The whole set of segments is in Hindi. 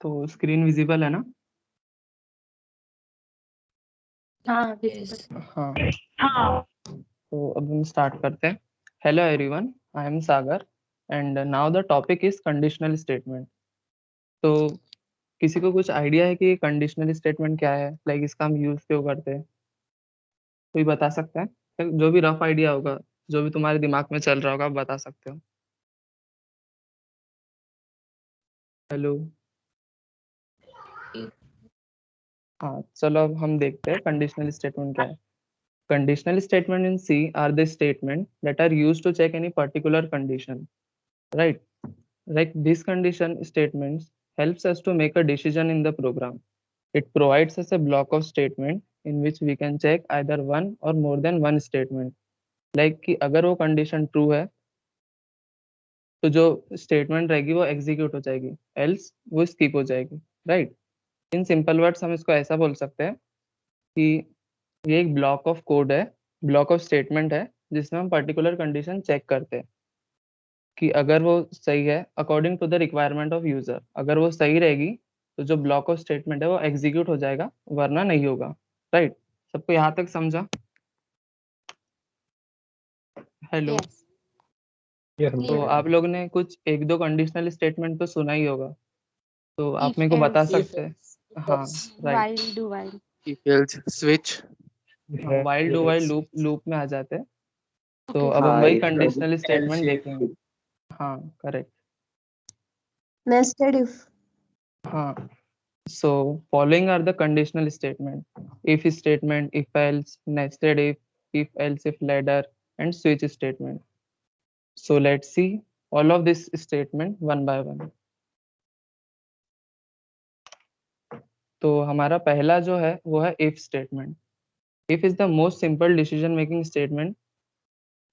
तो स्क्रीन विजिबल है ना? हाँ हाँ, तो अब हम स्टार्ट करते हैं। Hello everyone, I am Sagar and now the topic is conditional statement. तो किसी को कुछ आइडिया है कि कंडीशनल स्टेटमेंट क्या है, लाइक इसका हम यूज क्यों करते हैं? कोई बता सकता है? जो भी रफ आइडिया होगा, जो भी तुम्हारे दिमाग में चल रहा होगा, आप बता सकते हो। हेलो। हाँ, चलो अब हम देखते हैं कंडीशनल स्टेटमेंट क्या है। Conditional statement in C are the statement that are used to check any particular condition, right? Like these condition statements helps us to make a decision in the program. It provides us a block of statement in which we can check either one or more than one statement. Like कि अगर वो condition true है तो जो statement रहेगी वो execute हो जाएगी, else वो skip हो जाएगी, right? In simple words हम इसको ऐसा बोल सकते हैं कि ये एक ब्लॉक ऑफ कोड है, ब्लॉक ऑफ स्टेटमेंट है, जिसमें हम पर्टिकुलर कंडीशन चेक करते हैं कि अगर वो सही है according to the requirement of user. अगर वो सही रहेगी तो जो ब्लॉक ऑफ स्टेटमेंट है वो एग्जीक्यूट हो जाएगा, वरना नहीं होगा, राइट? सबको यहाँ तक समझा? हेलो। तो आप लोग ने कुछ एक दो कंडीशनल स्टेटमेंट तो सुना ही होगा, तो आप मेरे को बता सकते हैं? हाँ, right. while do while if else switch while do while loop loop में आ जाते हैं। तो अब हम हाँ, वही if conditional statement else if देखेंगे। हाँ, करेक्ट। nested if हाँ, so following are the conditional statement: if statement, if else, nested if else if ladder, and switch statement. So let's see all of this statement one by one. तो हमारा पहला जो है वो है if statement. If is the most simple decision making statement.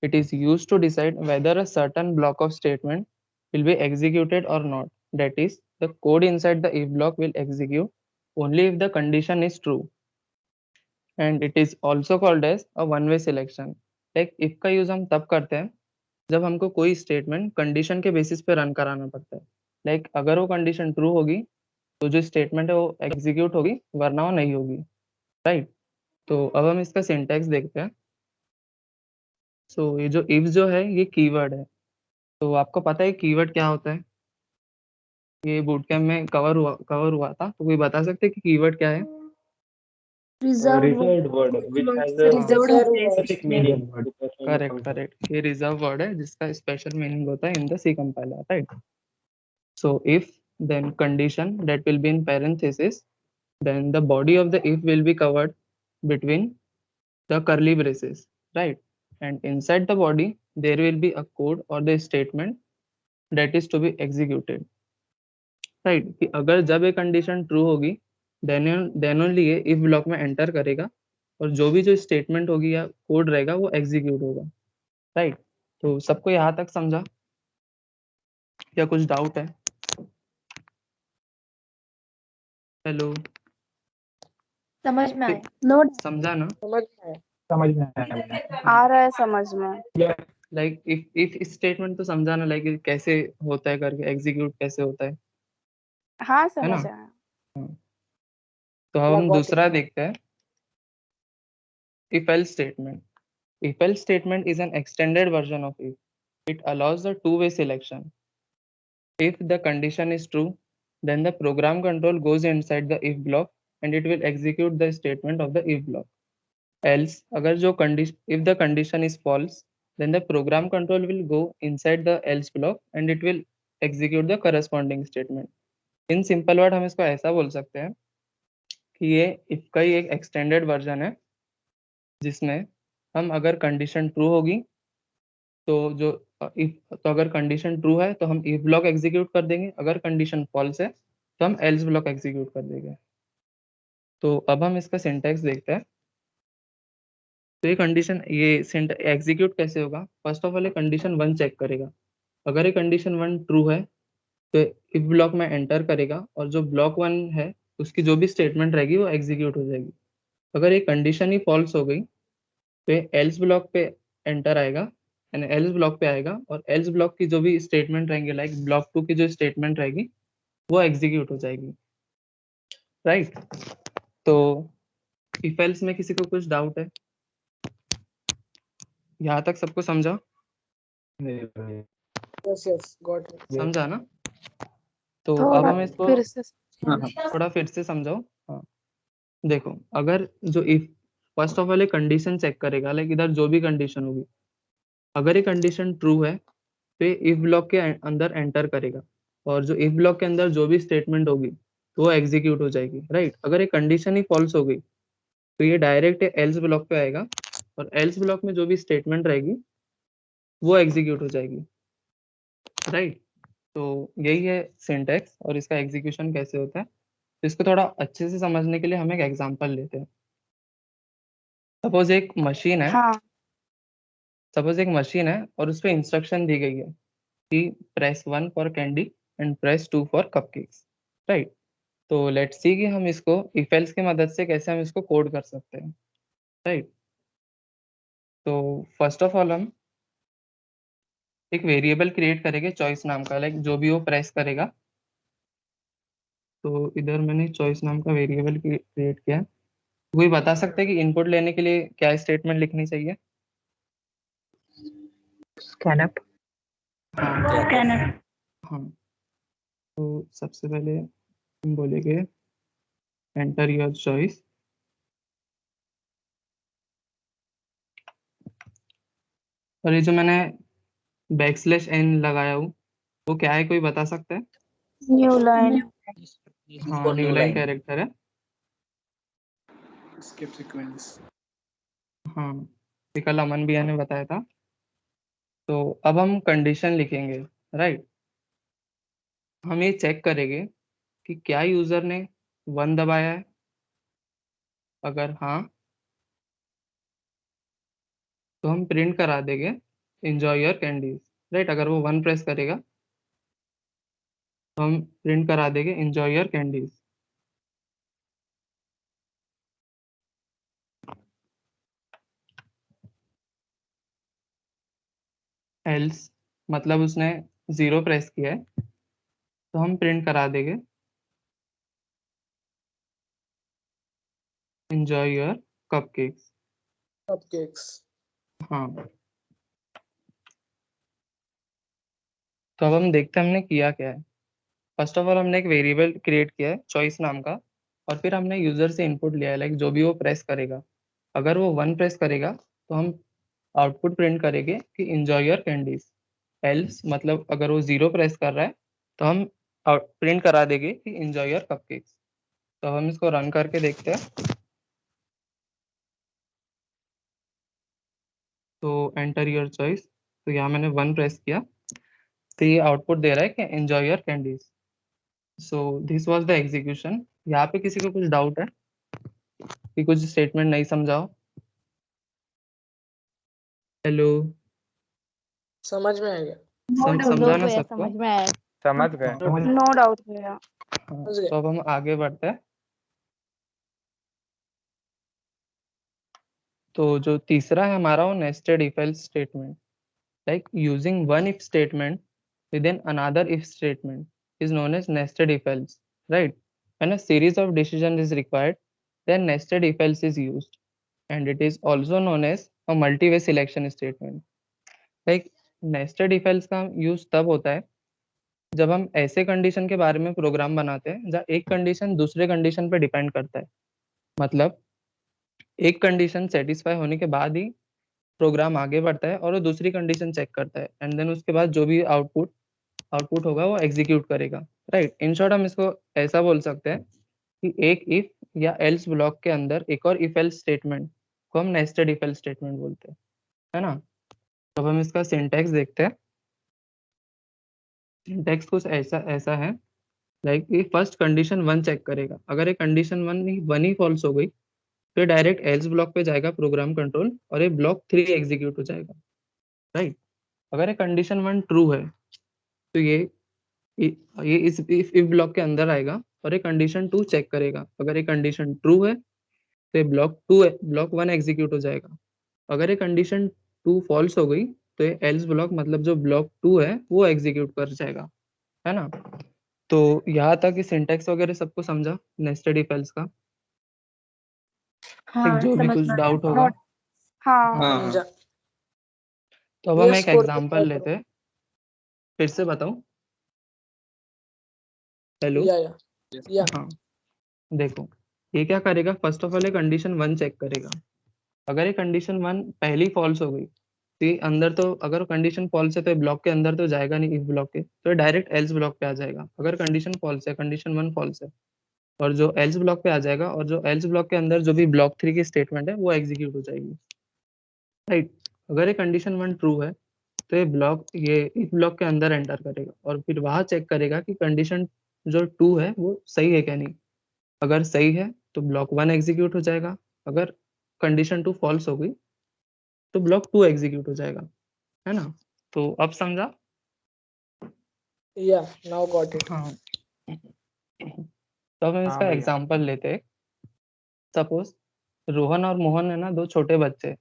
It is used to decide whether a certain block of statement will be executed or not. That is, the code inside the if block will execute only if the condition is true. And it is also called as a one way selection. Like if का यूज हम तब करते हैं जब हमको कोई स्टेटमेंट कंडीशन के बेसिस पे रन कराना पड़ता है। लाइक अगर वो कंडीशन ट्रू होगी तो जो स्टेटमेंट है वो एग्जीक्यूट होगी, वरना वो नहीं होगी, राइट? तो अब हम इसका सिंटैक्स देखते हैं। सो ये जो इफ जो है ये कीवर्ड है। तो आपको पता है कीवर्ड क्या होता है? ये बूट कैम्प में कवर हुआ था, तो कोई बता सकते हैं कि कीवर्ड क्या है? reserved reserved word which has a reserved specific meaning to perform the correct function. Correct, ये रिजर्व वर्ड है जिसका स्पेशल मीनिंग होता है in the C compiler, right? So if, then condition that will be in parenthesis, then the body of the if will be covered between the curly braces, right? And inside the body there will be a code or the statement that is to be executed, right? कि अगर जब ये कंडीशन ट्रू होगी देन ओनली ये इफ ब्लॉक में एंटर करेगा और जो भी जो स्टेटमेंट होगी या कोड रहेगा वो एग्जीक्यूट होगा, राइट? तो सबको यहाँ तक समझा या कुछ डाउट है? हेलो, समझ में आया? नो समझा ना? समझ में आया। आ रहा है समझ में। लाइक इफ स्टेटमेंट तो समझाना, लाइक कैसे होता है करके, एग्जीक्यूट कैसे होता है हाँ ना? समझ आया। हाँ। तो अब हम दूसरा देखते हैं, if else statement. If else statement is an extended version of if. It allows the two-way selection. If the condition is true, then the program control goes inside the if block and it will execute the statement of the if block. Else, अगर जो condition, if the condition is false, then the program control will go inside the else block and it will execute the corresponding statement. In simple word हम इसको ऐसा बोल सकते हैं कि ये इफ का ही एक एक्सटेंडेड वर्जन है, जिसमें हम अगर कंडीशन ट्रू होगी तो जो इफ तो अगर कंडीशन ट्रू है तो हम इफ ब्लॉक एग्जीक्यूट कर देंगे, अगर कंडीशन फॉल्स है तो हम एल्स ब्लॉक एग्जीक्यूट कर देंगे। तो अब हम इसका सिंटैक्स देखते हैं। तो ये कंडीशन ये एग्जीक्यूट कैसे होगा? फर्स्ट ऑफ ऑल ये कंडीशन 1 चेक करेगा। अगर ये कंडीशन 1 ट्रू है तो इफ ब्लॉक में एंटर करेगा और जो ब्लॉक 1 है उसकी जो भी स्टेटमेंट रहेगी वो एग्जीक्यूट हो जाएगी। अगर ये कंडीशन ही फॉल्स हो गई तो ये एल्स ब्लॉक पे एंटर आएगा, यानी एल्स ब्लॉक पे आएगा और एल्स ब्लॉक की जो भी स्टेटमेंट रहेंगे, लाइक ब्लॉक 2 की जो स्टेटमेंट रहेगी वो एग्जीक्यूट हो जाएगी, राइट। तो इफ एल्स में किसी को कुछ डाउट है? यहाँ तक सबको समझा? Yes, yes, got it. समझा ना? तो अब थोड़ा हम इसको फिर से थोड़ा फिर से समझाओ। हाँ, देखो, अगर जो इफ फर्स्ट ऑफ ऑल एक कंडीशन चेक करेगा, लाइक इधर जो भी कंडीशन होगी, अगर ये कंडीशन ट्रू है तो इफ ब्लॉक के अंदर एंटर करेगा, और जो इफ ब्लॉक के अंदर जो भी स्टेटमेंट होगी तो वो एग्जीक्यूट हो जाएगी, राइट। अगर ये कंडीशन ही फॉल्स हो गई तो ये डायरेक्ट एल्स ब्लॉक पे आएगा, और एल्स ब्लॉक में जो भी स्टेटमेंट रहेगी वो एग्जीक्यूट हो जाएगी, राइट। तो यही है सिंटैक्स और इसका एग्जीक्यूशन कैसे होता है। तो इसको थोड़ा अच्छे से समझने के लिए हम एक एग्जांपल लेते हैं। सपोज एक मशीन है, हाँ सपोज एक मशीन है और उस पर इंस्ट्रक्शन दी गई है कि press 1 for candy and press 2 for cupcakes, right. तो लेट्स सी कि हम इसको इफ एल्स की मदद से कैसे हम इसको कोड कर सकते हैं, राइट। तो फर्स्ट ऑफ ऑल हम एक वेरिएबल क्रिएट करेंगे चॉइस नाम का, लाइक जो भी वो प्रेस करेगा। तो इधर मैंने चॉइस नाम का वेरिएबल क्रिएट किया है। कोई बता सकता है कि इनपुट लेने के लिए क्या स्टेटमेंट लिखनी चाहिए? Scanf. स्कैनर हाँ, तो सबसे पहले हम बोलेंगे एंटर योर चॉइस। और ये जो मैंने \n लगाया हूँ वो क्या है, कोई बता सकता है? न्यू लाइन हाँ, न्यू लाइन कैरेक्टर है। Skip sequence. हाँ, विकल अमन भैया ने बताया था। तो अब हम कंडीशन लिखेंगे, राइट। हम ये चेक करेंगे कि क्या यूजर ने 1 दबाया है। अगर हाँ तो हम प्रिंट करा देंगे एंजॉय योर कैंडीज, राइट। अगर वो 1 प्रेस करेगा तो हम प्रिंट करा देंगे एंजॉय योर कैंडीज। एल्स मतलब उसने 0 प्रेस किया है तो हम प्रिंट करा देंगे एंजॉय योर कपकेक्स। Cupcakes. हाँ, तो अब हम देखते हैं हमने किया क्या है। फर्स्ट ऑफ ऑल हमने एक वेरिएबल क्रिएट किया है चॉइस नाम का, और फिर हमने यूजर से इनपुट लिया है, लाइक जो भी वो प्रेस करेगा। अगर वो 1 प्रेस करेगा तो हम आउटपुट प्रिंट करेंगे कि एंजॉय योर कैंडीज। एल्स मतलब अगर वो 0 प्रेस कर रहा है तो हम प्रिंट करा देंगे कि एंजॉय योर कपकेक्स। तो हम इसको रन करके देखते हैं। तो एंटर योर चॉइस, तो यहाँ मैंने 1 प्रेस किया तो ये आउटपुट दे रहा है कि enjoy your candies. So this was the execution. यहाँ पे किसी को कुछ डाउट है कि कुछ स्टेटमेंट नहीं समझाओ? हेलो, समझ में आ गया. समझा ना सबको? समझ में आया समझ गए. नो डाउट भैया हाँ, समझ गए. तो अब हम आगे बढ़ते हैं। तो जो तीसरा है हमारा वो nested if else statement, like using one if statement within another if statement is known as nested if else, right? When a series of decision is required, then nested if else is used, and it is also known as a multi-way selection statement. Like nested if else का यूज तब होता है जब हम ऐसे कंडीशन के बारे में प्रोग्राम बनाते हैं जहाँ एक कंडीशन दूसरे कंडीशन पे डिपेंड करता है। मतलब एक कंडीशन सेटिस्फाई होने के बाद ही प्रोग्राम आगे बढ़ता है और वो दूसरी कंडीशन चेक करता है, एंड देन उसके बाद जो भी आउटपुट होगा वो एग्जीक्यूट करेगा, राइट। इन शॉर्ट हम इसको ऐसा बोल सकते हैं कि एक इफ या एल्स ब्लॉक के अंदर एक और इफ एल्स स्टेटमेंट को हम नेस्टेड इफ एल्स स्टेटमेंट बोलते हैं, है ना। तो अब हम इसका सिंटैक्स देखते हैं। सिंटैक्स कुछ ऐसा ऐसा है, लाइक ये फर्स्ट कंडीशन 1 चेक करेगा। अगर ये कंडीशन 1 ही फॉल्स हो गई तो ये डायरेक्ट एल्स ब्लॉक पे जाएगा प्रोग्राम कंट्रोल, और ये ब्लॉक 3 एग्जीक्यूट हो जाएगा, राइट। अगर ये कंडीशन 1 ट्रू है तो ये इस इफ ब्लॉक के अंदर आएगा और ये कंडीशन 2 चेक करेगा। अगर ये कंडीशन ट्रू है तो ये ब्लॉक 1 एग्जीक्यूट हो जाएगा। अगर ये कंडीशन 2 फॉल्स हो गई तो ये एल्स ब्लॉक मतलब जो ब्लॉक 2 है वो एग्जीक्यूट कर जाएगा, है ना। तो यहाँ तक कि सिंटेक्स वगैरह सबको समझा नेस्टेड इफ एल्स का? हाँ जो भी समझ कुछ में डाउट आया। होगा। हाँ हाँ। समझा। तो अब ये हम एक स्कोर एग्जांपल लेते हैं, फिर से बताऊं? हेलो। या हाँ, देखो ये क्या करेगा, फर्स्ट ऑफ ऑल ये कंडीशन 1 चेक करेगा। अगर ये कंडीशन 1 पहली फॉल्स हो गई तो ये अंदर, तो अगर कंडीशन फॉल्स है तो ये ब्लॉक के अंदर तो जाएगा नहीं, इफ ब्लॉक के, तो ये डायरेक्ट एल्स ब्लॉक पे आ जाएगा। अगर कंडीशन फॉल्स है, कंडीशन 1 फॉल्स है, और जो एल्स ब्लॉक पे आ जाएगा, और जो एल्स ब्लॉक के अंदर जो भी ब्लॉक 3 की स्टेटमेंट है वो एग्जीक्यूट हो जाएगी, राइट। अगर ये कंडीशन 1 ट्रू है तो ये इफ ब्लॉक के अंदर एंटर करेगा और फिर वहां चेक करेगा कि कंडीशन जो 2 है वो सही है क्या नहीं। अगर सही है तो ब्लॉक 1 एग्जीक्यूट हो जाएगा, अगर कंडीशन 2 फॉल्स हो गई तो ब्लॉक 2 एग्जीक्यूट हो जाएगा, है ना। तो अब समझा? या नाउ गॉट इट। हाँ। तो अब हम इसका भैया। एग्जांपल लेते हैं। सपोज रोहन और मोहन है ना, दो छोटे बच्चे,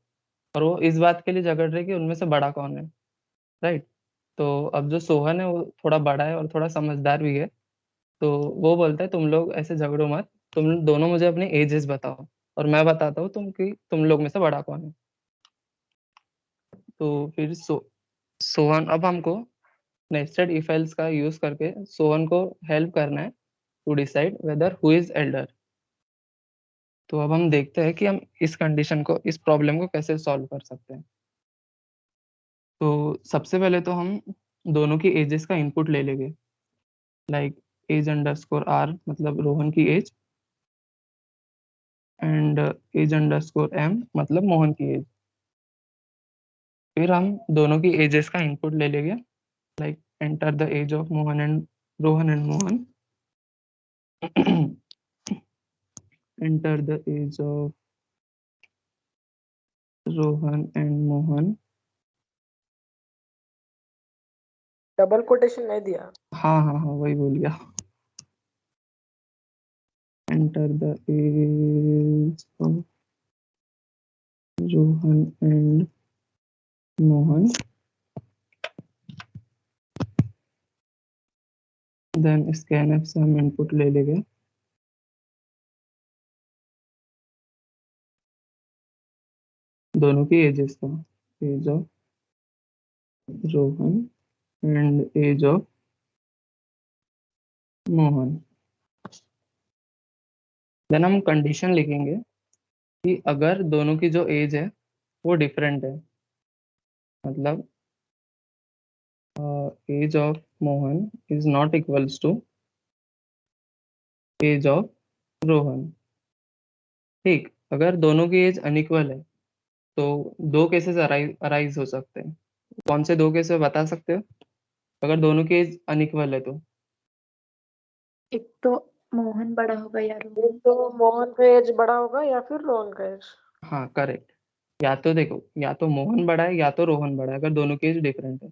और वो इस बात के लिए झगड़ रहे कि उनमें से बड़ा कौन है, राइट। तो अब जो सोहन है वो थोड़ा बड़ा है और थोड़ा समझदार भी है, तो वो बोलता है तुम लोग ऐसे झगड़ो मत, तुम दोनों मुझे अपनी एजेस बताओ और मैं बताता हूँ तुम लोग में से बड़ा कौन है। तो फिर सोहन, अब हमको नेस्टेड इफ एल्स का यूज करके सोहन को हेल्प करना है to decide whether who is elder. तो अब हम देखते हैं कि हम इस कंडीशन को, इस प्रॉब्लम को कैसे सॉल्व कर सकते हैं। तो सबसे पहले तो हम दोनों की एजेस का इनपुट ले लेंगे, लाइक एज अंडरस्कोर आर मतलब रोहन की age, and age underscore M मतलब मोहन की एज। फिर हम दोनों की एजेस का इनपुट ले लेंगे, like enter the age of Mohan and Rohan and Mohan, enter the age of Rohan and Mohan. Double quotation नहीं दिया। हाँ हाँ हाँ, वही बोल गया। enter the age of Rohan and Mohan, then scanf से हम इनपुट ले लेंगे दोनों की एजेस का, age of Rohan and age of Mohan. Then हम कंडीशन लिखेंगे कि अगर दोनों की जो एज है वो डिफरेंट है, मतलब age of Mohan is not equals to age of Rohan. ठीक, अगर दोनों की एज अनइक्वल है तो दो केसेस अराइज हो सकते हैं। कौन से दो केसेस बता सकते हो अगर दोनों की एज अनइक्वल है तो? एक तो मोहन बड़ा होगा या एक रोहन। तो मोहन का एज बड़ा होगा या फिर रोहन का एज। हाँ करेक्ट। या तो देखो, या तो मोहन बड़ा है या तो रोहन बड़ा है, अगर दोनों की एज डिफरेंट है।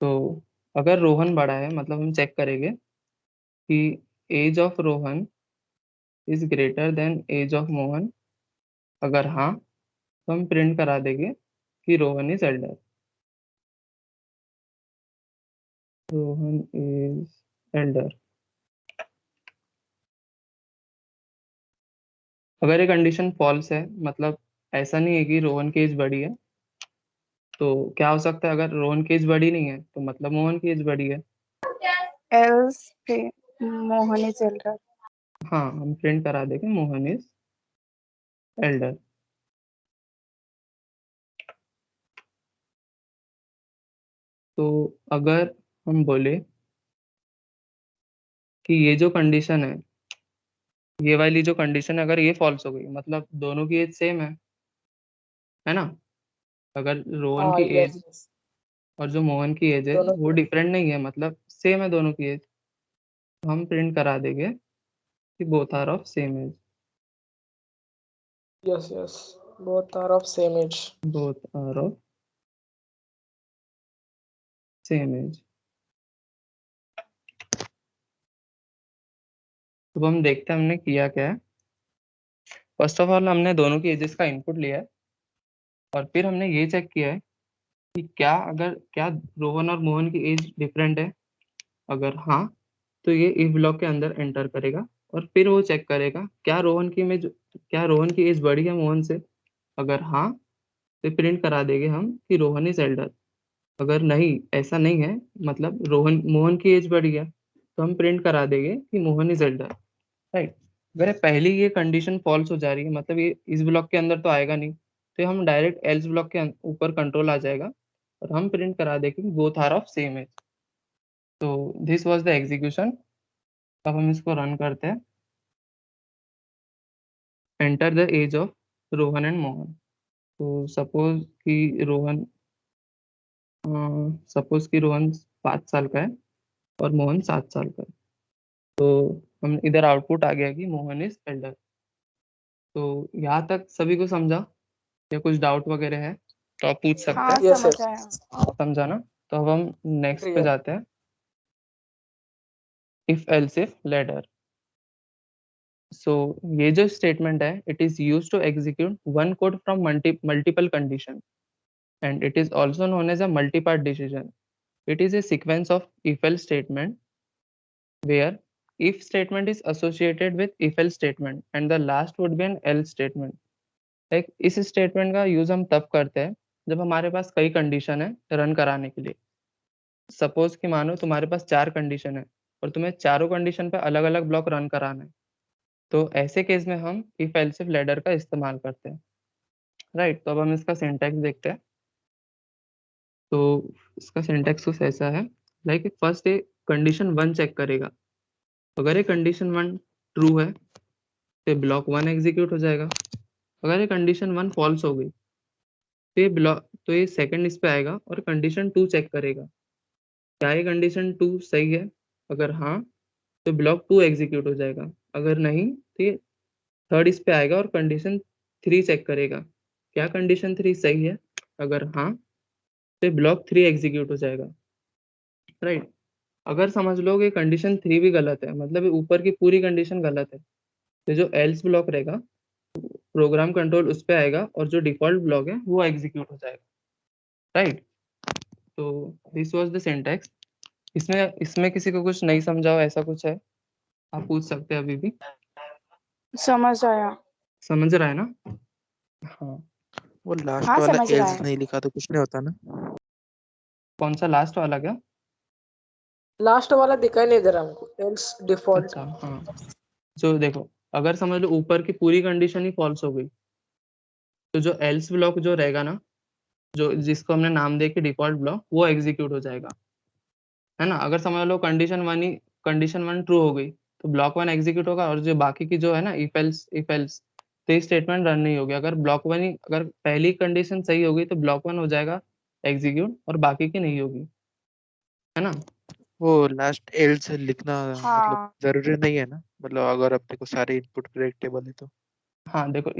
तो अगर रोहन बड़ा है मतलब हम चेक करेंगे कि age of Rohan is greater than age of Mohan. अगर हाँ तो हम प्रिंट करा देंगे कि Rohan is elder, Rohan is elder. अगर ये कंडीशन फॉल्स है, मतलब ऐसा नहीं है कि रोहन की एज बड़ी है, तो क्या हो सकता है, अगर रोहन की एज बड़ी नहीं है तो मतलब मोहन की एज बड़ी है। एल्स पे मोहन इज एल्डर। हाँ, हम प्रिंट करा देंगे मोहन इज एल्डर। तो अगर हम बोले कि ये जो कंडीशन है, ये वाली जो कंडीशन है, अगर ये फॉल्स हो गई मतलब दोनों की एज सेम है ना। अगर रोहन हाँ की यस एज यस। और जो मोहन की एज है दोनों वो डिफरेंट नहीं है, मतलब सेम है दोनों की एज, तो हम प्रिंट करा देंगे कि both are of same age, yes yes both are of same age. Both are of same age. तो हम देखते हैं हमने किया क्या है। फर्स्ट ऑफ ऑल हमने दोनों की एजेस का इनपुट लिया है, और फिर हमने ये चेक किया है कि क्या रोहन और मोहन की एज डिफरेंट है। अगर हाँ तो ये इफ ब्लॉक के अंदर एंटर करेगा और फिर वो चेक करेगा क्या रोहन की एज बड़ी है मोहन से। अगर हाँ तो प्रिंट करा देंगे हम कि रोहन इज एल्डर। अगर नहीं, ऐसा नहीं है, मतलब मोहन की एज बढ़ी है, तो हम प्रिंट करा देंगे कि मोहन इज एल्डर। राइट। अगर पहली ये कंडीशन फॉल्स हो जा रही है, मतलब ये इस ब्लॉक के अंदर तो आएगा नहीं, तो हम डायरेक्ट एल्स ब्लॉक के ऊपर कंट्रोल आ जाएगा और हम प्रिंट करा देंगे कि both are of same age. तो दिस वाज द एग्जीक्यूशन। अब हम इसको रन करते हैं। Enter the age of Rohan and Mohan. तो सपोज कि रोहन 5 साल का है और मोहन 7 साल का है। तो हम इधर आउटपुट आ गया कि मोहन इज एल्डर। तो यहाँ तक सभी को समझा या कुछ डाउट वगैरह है तो आप पूछ सकते हाँ हैं। Yes, समझ yes. आया। समझा ना? तो अब हम नेक्स्ट पे Clear. जाते हैं। If else if ladder. So ये जो स्टेटमेंट है, it is used to execute one code from multiple condition and it is also known as a multi-part decision. It is a sequence of if-else statement where if statement is associated with if-else statement and the last would be an else statement. एक इस स्टेटमेंट का यूज हम तब करते हैं जब हमारे पास कई कंडीशन है रन कराने के लिए। सपोज कि मानो तुम्हारे पास 4 कंडीशन है और तुम्हें चारों कंडीशन पे अलग अलग ब्लॉक रन कराना है, तो ऐसे केस में हम इफ एल्स इफ लेडर का इस्तेमाल करते हैं। राइट। तो अब हम इसका सिंटैक्स देखते हैं। तो इसका सिंटैक्स कुछ ऐसा है, लाइक फर्स्ट ये कंडीशन 1 चेक करेगा। अगर ये कंडीशन 1 ट्रू है तो ब्लॉक 1 एग्जीक्यूट हो जाएगा। अगर ये कंडीशन 1 फॉल्स हो गई तो ये सेकंड इस पे आएगा और कंडीशन 2 चेक करेगा क्या ये कंडीशन 2 सही है। अगर हाँ तो ब्लॉक 2 एग्जीक्यूट हो जाएगा। अगर नहीं तो ये थर्ड इस पे आएगा और कंडीशन 3 चेक करेगा क्या कंडीशन 3 सही है। अगर हाँ तो ब्लॉक 3 एग्जीक्यूट हो जाएगा। राइट। अगर समझ लो कि कंडीशन 3 भी गलत है, मतलब ये ऊपर की पूरी कंडीशन गलत है, तो जो एल्स ब्लॉक रहेगा प्रोग्राम कंट्रोल उस पे आएगा और जो डिफॉल्ट ब्लॉक है वो एग्जीक्यूट हो जाएगा। राइट। तो दिस वाज द सिंटैक्स। इसमें इसमें किसी को कुछ नहीं समझा हो ऐसा कुछ है, आप पूछ सकते हैं अभी भी। समझ आया। समझ रहा है ना? हाँ। वो लास्ट हाँ वाला समझ रहा एल्स है। नहीं लिखा तो कुछ नहीं होता ना? कौन सा लास्ट वाला क्या? लास्ट वाला दिखाई नहीं दे रहा हमको. Else default. अच्छा हाँ। जो देखो, अगर समझ लो ऊपर की पूरी कंडीशन ही फॉल्स हो गई, तो जो एल्स ब्लॉक जो रहेगा ना, जो जिसको हमने नाम दे के डिफॉल्ट ब्लॉक, वो एग्जीक्यूट हो जाएगा, है ना? अगर समझ लो कंडीशन 1 ट्रू हो गई तो ब्लॉक 1 एग्जीक्यूट होगा और जो बाकी की जो है ना इफ एल्स तो ये स्टेटमेंट रन नहीं होगी। अगर पहली कंडीशन सही होगी तो ब्लॉक 1 हो जाएगा एग्जीक्यूट और बाकी की नहीं होगी, है ना? वो लास्ट एल्स लिखना मतलब हाँ जरूरी नहीं है ना? मतलब अगर अपने को सारे इनपुट प्रेडिक्टेबल है तो। हाँ देखो,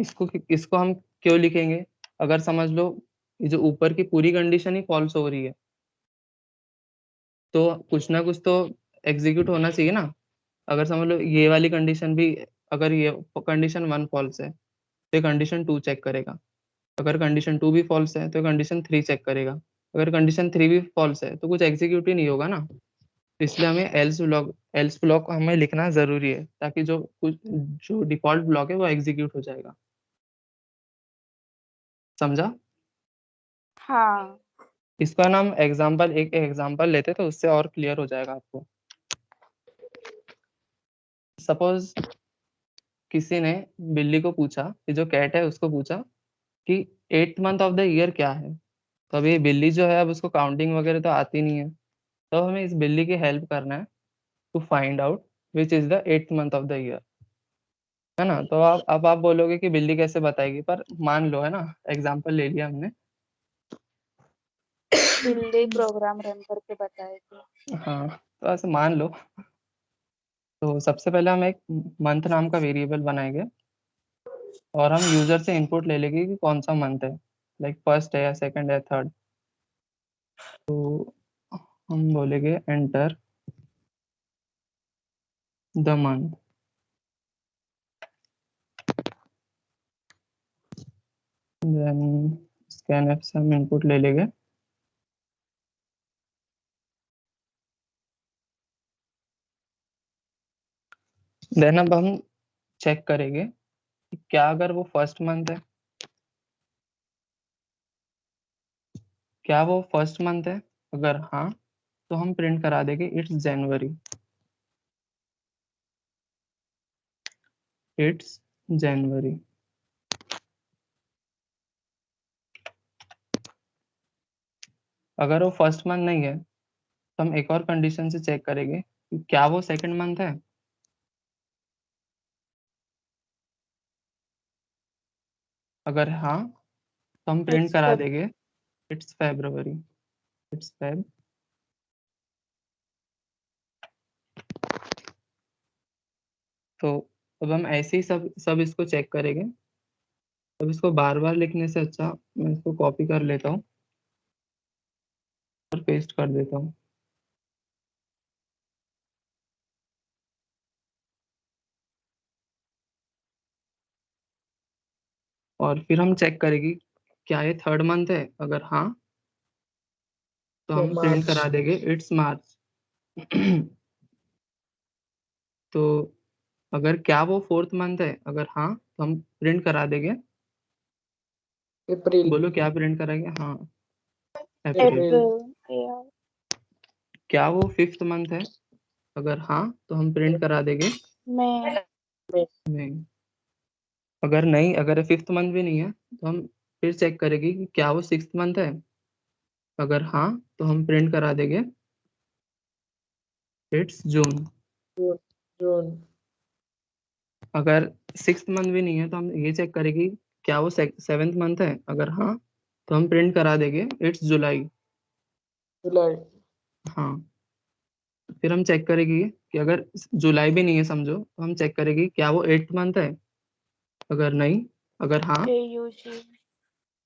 इसको हम क्यों लिखेंगे? अगर समझ लो ये जो ऊपर की पूरी कंडीशन ही फॉल्स हो रही है तो कुछ ना कुछ तो एग्जीक्यूट होना चाहिए ना। अगर समझ लो ये वाली कंडीशन भी, अगर ये कंडीशन 1 फॉल्स है तो कंडीशन 2 चेक करेगा। अगर कंडीशन 2 भी फॉल्स है तो कंडीशन 3 चेक करेगा। अगर कंडीशन 3 भी फॉल्स है तो कुछ एग्जीक्यूट ही नहीं होगा ना। तो इसलिए हमें एल्स ब्लॉक हमें लिखना जरूरी है ताकि जो डिफॉल्ट ब्लॉक है वो एग्जीक्यूट हो जाएगा। समझा? हाँ इसका नाम एक एग्जांपल लेते तो उससे और क्लियर हो जाएगा आपको। सपोज किसी ने बिल्ली को पूछा, कि जो कैट है उसको पूछा कि 8th month of the year क्या है। तो अभी बिल्ली जो है अब उसको काउंटिंग वगैरह तो आती नहीं है, तो हमें इस बिल्ली की हेल्प करना है to find out which is the 8th month of the year, है ना? तो अब आप बोलोगे कि बिल्ली कैसे बताएगी, पर मान लो, है ना, एग्जाम्पल ले लिया हमने। बिल्ली प्रोग्राम रन करके बताएगी। हाँ, तो ऐसे मान लो। तो सबसे पहले हम एक मंथ नाम का वेरिएबल बनाएंगे और हम यूजर से इनपुट ले लेंगे कि कौन सा मंथ है, लाइक फर्स्ट है या सेकंड है थर्ड। तो हम बोलेंगे enter the month, then scanf से हम इनपुट ले लेंगे। देन अब हम चेक करेंगे कि क्या अगर वो फर्स्ट मंथ है, क्या वो फर्स्ट मंथ है, अगर हाँ तो हम प्रिंट करा देंगे इट्स जनवरी, इट्स जनवरी। अगर वो फर्स्ट मंथ नहीं है तो हम एक और कंडीशन से चेक करेंगे कि क्या वो सेकंड मंथ है। अगर हाँ तो हम प्रिंट करा देंगे इट्स फेब्रुवरी, इट्स फेब। तो अब हम ऐसे ही सब इसको चेक करेंगे। अब इसको बार बार लिखने से अच्छा मैं इसको कॉपी कर लेता हूँ और पेस्ट कर देता हूँ। और फिर हम चेक करेंगे क्या ये थर्ड मंथ है, अगर हाँ तो हम प्रिंट मार्च। करा देंगे इट्स मार्च। तो अगर क्या वो फोर्थ मंथ है, अगर हाँ तो हम प्रिंट करा देंगे, अप्रैल। बोलो क्या प्रिंट कराएंगे, हाँ अप्रैल। अप्रैल या क्या वो फिफ्थ मंथ है, अगर हाँ तो हम प्रिंट करा देंगे मई। मई। अगर नहीं, अगर फिफ्थ मंथ भी नहीं है तो हम फिर चेक करेंगे कि क्या वो सिक्स्थ मंथ है, अगर हाँ तो हम प्रिंट करा देंगे इट्स जून। जून। जून। अगर सिक्स्थ मंथ भी नहीं है तो हम ये चेक करेंगे क्या वो सेवेंथ मंथ है, अगर हाँ तो हम प्रिंट करा देंगे इट्स जुलाई। जुलाई। हाँ, फिर हम चेक करेंगे कि अगर जुलाई भी नहीं है समझो तो हम चेक करेंगे क्या वो एट्थ मंथ है, अगर नहीं, अगर हाँ AUG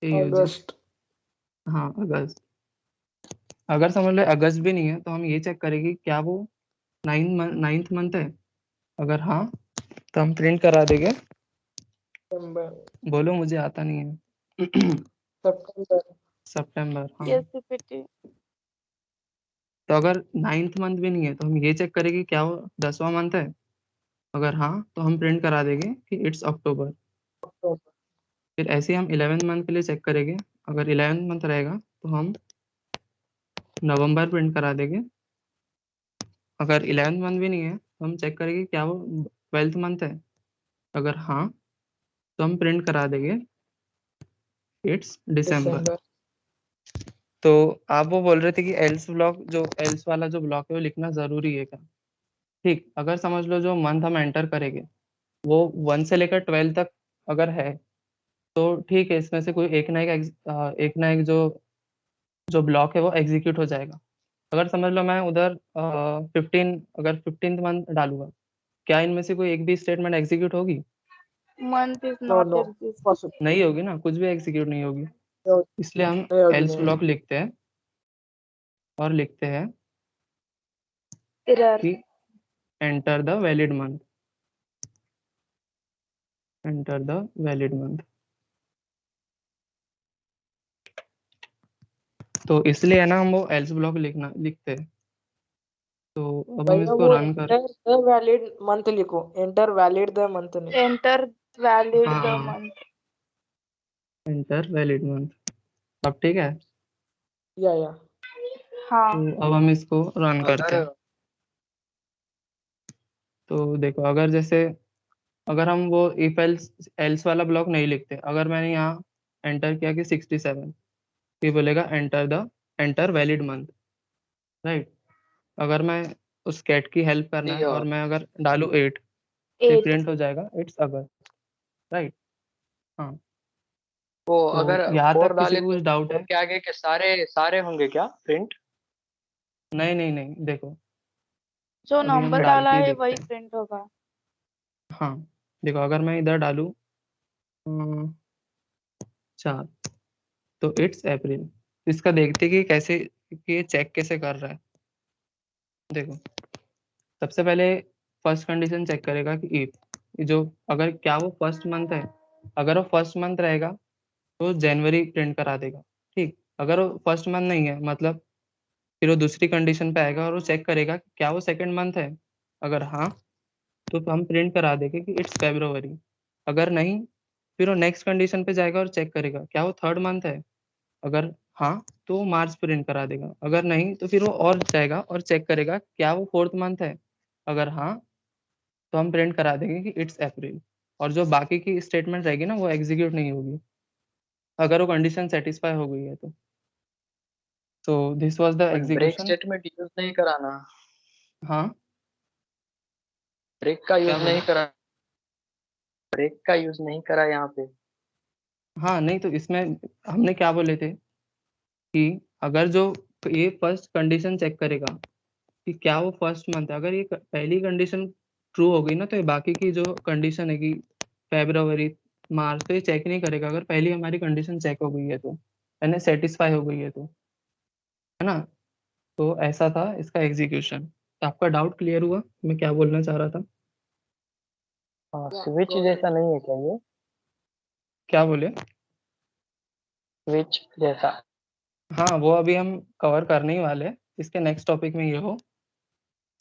AUG। अगस्त। हाँ अगस्त। अगर समझ लो अगस्त भी नहीं है तो हम ये चेक करेंगे क्या वो नाइन्थ मंथ है, अगर हाँ तो हम प्रिंट करा देंगे, सितंबर। बोलो मुझे आता नहीं है। सितंबर। सितंबर। हाँ, Yes, CPT तो अगर नाइन्थ मंथ भी नहीं है तो हम ये चेक करेंगे क्या वो 10वां मंथ है, अगर हाँ तो हम प्रिंट करा देंगे कि इट्स अक्टूबर। अक्टूबर। फिर ऐसे ही हम 11th मंथ के लिए चेक करेंगे, अगर 11th मंथ रहेगा तो हम नवंबर प्रिंट करा देंगे। अगर 11th मंथ भी नहीं है तो हम चेक करेंगे क्या वो 12th मंथ है, अगर हाँ तो हम प्रिंट करा देंगे इट्स दिसंबर। दिसंबर। तो आप वो बोल रहे थे कि एल्स ब्लॉक, जो एल्स वाला जो ब्लॉक है वो लिखना जरूरी है क्या? ठीक, अगर समझ लो जो मंथ हम एंटर करेंगे वो 1 से लेकर 12 तक अगर है तो ठीक है, इसमें से कोई एक ना एक जो जो ब्लॉक है वो एग्जीक्यूट हो जाएगा। अगर समझ लो मैं उधर 15th मंथ डालूंगा, क्या इनमें से कोई एक भी स्टेटमेंट एग्जीक्यूट होगी? month is no not no exist. Possible. नहीं होगी ना, कुछ भी एग्जीक्यूट नहीं होगी। इसलिए हम नहीं होगी, एल्स नहीं ब्लॉक होगी। लिखते हैं और लिखते हैं Error. कि enter the valid month, enter the valid month. तो इसलिए है ना हम वो एल्स ब्लॉक लिखते हैं। तो अब हम भैया इसको वो रन कर, एंटर द वैलिड मंथ लिखो, एंटर वैलिड द मंथ नहीं। Enter valid the हाँ month. Enter valid month. अब ठीक है, या हाँ तो अब हम इसको रन करते हैं। तो देखो, अगर जैसे अगर हम वो इफ एल्स एल्स वाला ब्लॉक नहीं लिखते, अगर मैंने यहाँ एंटर किया कि 67, फिर बोलेगा एंटर वैलिड मंथ, राइट। अगर मैं उस कैट की हेल्प करना है और मैं अगर डालू 8 फिर 8. प्रिंट हो जाएगा इट्स अगस्त, राइट। हाँ, वो तो अगर यहाँ फोर तक किसी डाले को तो कुछ डाउट फोर है? के आगे के सारे सारे होंगे क्या प्रिंट? नहीं नहीं नहीं, देखो जो अभी हम नंबर डाल डाला के ही है देखते वही हैं। प्रिंट होगा. हाँ, देखो अगर मैं इधर डालू 4 तो इट्स अप्रैल। इसका देखते कि कैसे, कि ये चेक कैसे कर रहा है। देखो, सबसे पहले फर्स्ट कंडीशन चेक करेगा कि इफ जो अगर क्या वो फर्स्ट मंथ है, अगर वो फर्स्ट मंथ रहेगा तो जनवरी प्रिंट करा देगा, ठीक। अगर वो फर्स्ट मंथ नहीं है मतलब फिर वो दूसरी कंडीशन पे आएगा और वो चेक करेगा कि क्या वो सेकंड मंथ है, अगर हाँ तो हम प्रिंट करा देंगे कि इट्स फेब्रुवरी। अगर नहीं, फिर वो नेक्स्ट कंडीशन पे जाएगा और चेक करेगा क्या वो थर्ड मंथ है। अगर हाँ, तो वो मार्च प्रिंट करा देगा। अगर नहीं, तो फिर वो और जाएगा और चेक करेगा क्या वो फोर्थ मंथ है। अगर हाँ, तो हम प्रिंट करा देंगे कि इट्स अप्रैल। और जो बाकी की स्टेटमेंट रहेगी ना, वो एग्जीक्यूट नहीं होगी अगर वो कंडीशन सेटिस्फाई हो गई है तो। So this was the but break execution. Statement use नहीं कराना, हाँ, ब्रेक का क्या यूज बोले? नहीं करा, ब्रेक का यूज नहीं करा यहाँ पे। हाँ नहीं, तो इसमें हमने क्या बोले थे कि अगर जो ये फर्स्ट कंडीशन चेक करेगा कि क्या वो फर्स्ट मंथ है, अगर ये पहली कंडीशन ट्रू हो गई ना, तो ये बाकी की जो कंडीशन है कि फेब्रुवरी, मार्च, तो ये चेक नहीं करेगा अगर पहली हमारी कंडीशन चेक हो गई है तो, यानी सेटिस्फाई हो गई है तो, है ना। तो ऐसा था इसका एग्जीक्यूशन। तो आपका डाउट क्लियर हुआ मैं क्या बोलना चाह रहा था? हाँ, Yeah, स्विच got it. जैसा नहीं है क्या ये? क्या बोले? स्विच जैसा। हाँ, वो अभी हम कवर करने ही वाले हैं, इसके नेक्स्ट टॉपिक में ये हो।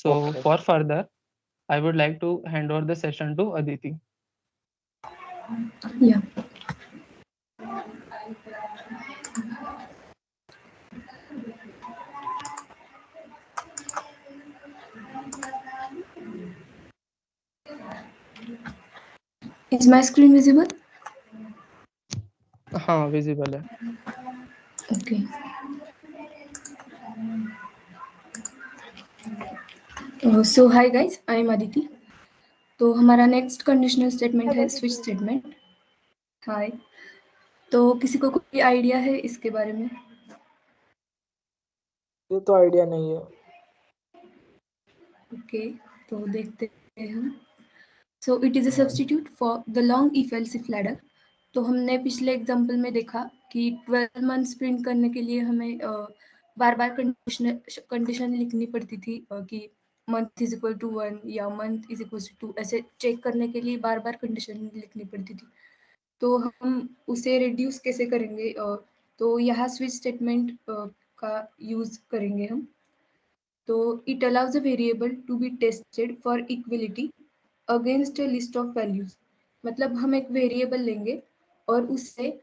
So Okay. for further, I would like to hand over the session to Aditi. Yeah. Is my screen visible? हाँ, visible है। Okay. So hi guys, I am Aditi. तो हमारा नेक्स्ट कंडीशनल स्टेटमेंट है स्विच स्टेटमेंट। हाय, तो किसी को कोई आइडिया है इसके बारे में? ये तो आइडिया नहीं है। ओके, तो देखते हैं हम। So it is a substitute for the long if else if ladder. तो हमने पिछले एग्जांपल में देखा कि 12 मंथ्स प्रिंट करने के लिए हमें बार बार कंडीशन लिखनी पड़ती थी कि मंथ इज इक्वल टू 1 या मंथ इज इक्वल टू 2, ऐसे चेक करने के लिए बार बार कंडीशन लिखनी पड़ती थी। तो हम उसे रिड्यूस कैसे करेंगे? तो यहाँ स्विच स्टेटमेंट का यूज करेंगे हम। तो it allows a variable to be tested for equality against a list of values. मतलब हम एक वेरिएबल लेंगे और उससे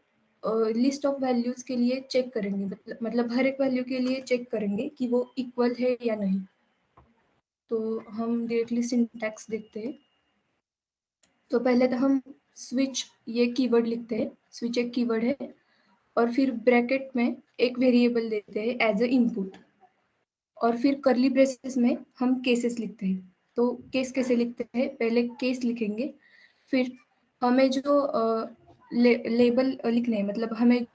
लिस्ट ऑफ वैल्यूज के लिए चेक करेंगे, मतलब हर एक वैल्यू के लिए चेक करेंगे कि वो इक्वल है या नहीं। तो हम डायरेक्टली सिंटैक्स देखते हैं। तो पहले तो हम स्विच ये कीवर्ड लिखते हैं, स्विच एक कीवर्ड है, और फिर ब्रैकेट में एक वेरिएबल देते हैं एज अ इनपुट, और फिर करली ब्रेसेस में हम केसेस लिखते हैं। तो केस कैसे लिखते हैं? पहले केस लिखेंगे, फिर हमें जो लेबल लिखने हैं, मतलब हमें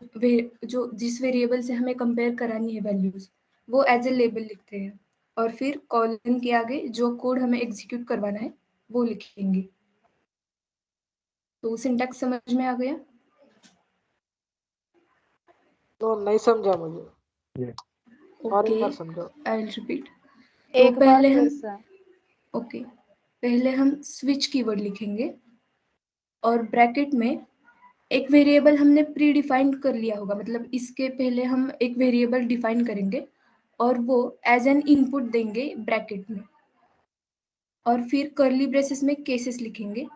जो जिस वेरिएबल से हमें कंपेयर करानी है वैल्यूज, वो एज ए लेबल लिखते हैं, और फिर कॉलन के आगे जो कोड हमें एग्जीक्यूट करवाना है वो लिखेंगे। तो सिंटैक्स समझ में आ गया? तो नहीं समझा मुझे। और एक ओके, बार समझाओ। I will repeat. तो एक बार पहले फिर हम से। ओके, पहले हम स्विच कीवर्ड लिखेंगे और ब्रैकेट में एक वेरिएबल हमने प्री डिफाइन कर लिया होगा, मतलब इसके पहले हम एक वेरिएबल डिफाइन करेंगे और वो एज एन इनपुट देंगे ब्रैकेट में, और फिर कर्ली ब्रेसेस में केसेस लिखेंगे।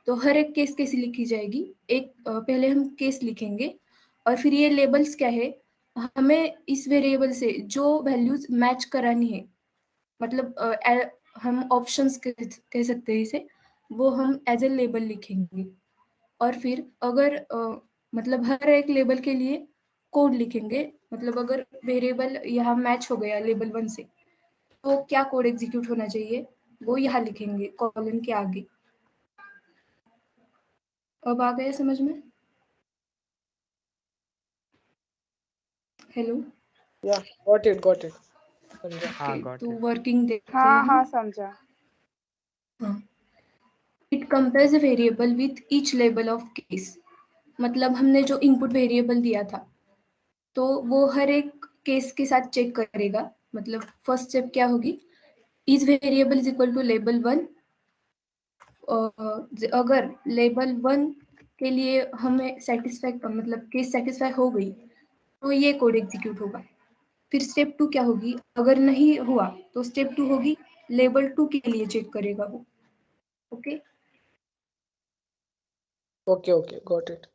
तो हर एक केस कैसी लिखी जाएगी? एक पहले हम केस लिखेंगे और फिर ये लेबल्स क्या है, हमें इस वेरिएबल से जो वैल्यूज मैच करानी है, मतलब हम ऑप्शंस कह सकते हैं इसे, वो हम एज ए लेबल लिखेंगे। और फिर अगर मतलब हर एक लेबल के लिए कोड लिखेंगे, मतलब अगर वेरिएबल यहाँ मैच हो गया लेबल 1 से, तो क्या कोड एग्जीक्यूट होना चाहिए वो यहाँ लिखेंगे कॉलन के आगे। अब आ गया समझ में? हेलो, या गॉट इट समझा। हाँ, ओके, got तो it. वर्किंग देखते हाँ हैं हाँ हम। समझा। हाँ, it compares a variable with each label of case. मतलब हमने जो इनपुट वेरिएबल दिया था, तो वो हर एक केस के साथ चेक करेगा। मतलब फर्स्ट स्टेप क्या होगी, is variable is equal to label 1। अगर लेबल 1 के लिए हमें सेटिस्फाई, मतलब केस सेटिस्फाई हो गई, तो ये कोड एग्जीक्यूट होगा। फिर स्टेप 2 क्या होगी, अगर नहीं हुआ तो स्टेप 2 होगी लेबल 2 के लिए चेक करेगा वो। Okay Okay, got it.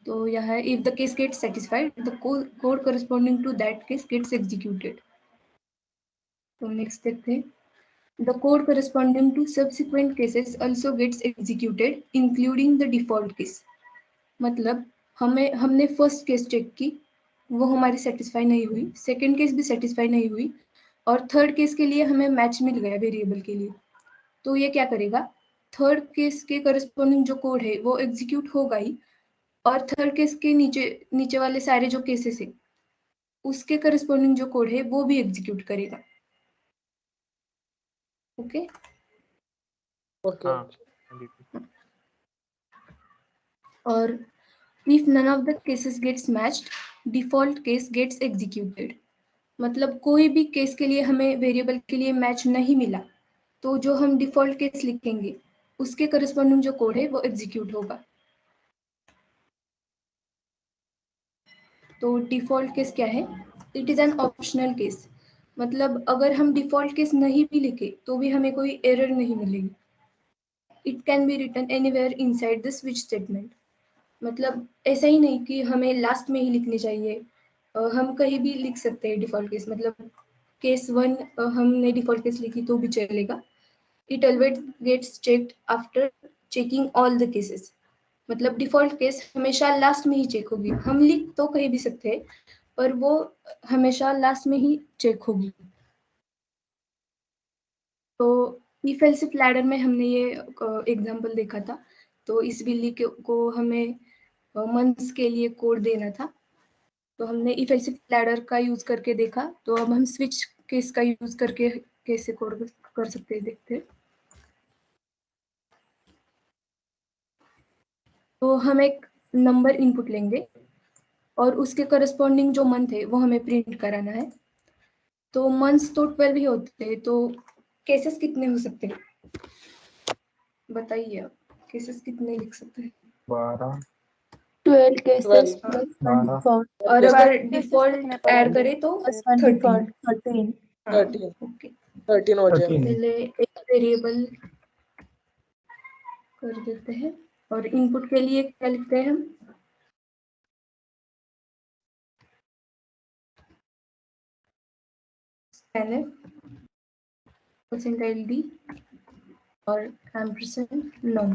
तो यह है if the case gets satisfied, the code corresponding to that case gets executed. तो नेक्स्ट देखते हैं. The code corresponding to subsequent cases also gets executed, including the default case. मतलब हमने फर्स्ट केस चेक की, वो हमारी सेटिस्फाई नहीं हुई, सेकंड केस भी सेटिस्फाई नहीं हुई, और थर्ड केस के लिए हमें मैच मिल गया वेरिएबल के लिए. तो ये क्या करेगा, थर्ड केस के करस्पॉन्डिंग जो कोड है वो एग्जीक्यूट होगा ही, और थर्ड केस के नीचे वाले सारे जो केसेस है उसके करस्पॉन्डिंग जो कोड है वो भी एग्जीक्यूट करेगा. Okay Okay. हाँ. और if none of the cases gets matched, default case gets executed. मतलब कोई भी केस के लिए हमें वेरिएबल के लिए मैच नहीं मिला, तो जो हम डिफॉल्ट केस लिखेंगे उसके करस्पॉन्डिंग जो कोड है वो एग्जीक्यूट होगा. तो डिफॉल्ट केस क्या है, it is an optional case. मतलब अगर हम डिफॉल्ट केस नहीं भी लिखे तो भी हमें कोई एरर नहीं मिलेगी. It can be written anywhere inside the switch statement. मतलब ऐसा ही नहीं कि हमें लास्ट में ही लिखनी चाहिए, हम कहीं भी लिख सकते हैं डिफॉल्ट केस. मतलब केस 1 हमने डिफॉल्ट केस लिखी तो भी चलेगा. It always gets checked after checking all the cases. मतलब डिफॉल्ट केस हमेशा लास्ट में ही चेक होगी. हम लिख तो कहीं भी सकते हैं पर वो हमेशा लास्ट में ही चेक होगी. तो इफ एल्स इफ लैडर में हमने ये एग्जांपल देखा था. तो इस बिल्ली को हमें मंथ्स के लिए कोड देना था, तो हमने इफ एल्स इफ लैडर का यूज करके देखा. तो अब हम स्विच केस का यूज करके कैसे कोड कर सकते हैं देखते हैं. तो हम एक नंबर इनपुट लेंगे और उसके करस्पॉन्डिंग जो मंथ है वो हमें प्रिंट कराना है. तो मंथ्स तो 12 ही होते हैं, तो केसेस कितने हो सकते हैं बताइए आप. केसेस कितने लिख सकते हैं? 12 12 cases 12. plus 1 12 default. और Yes, अगर डिफॉल्ट ऐड करें तो Plus 1 13. default 13. 13. ओके 13 हो जाएगा. 13 पहले एक वेरिएबल कर देते हैं और इनपुट के लिए क्या लिखते हैं हम. %ld और एम्परसेंड नम.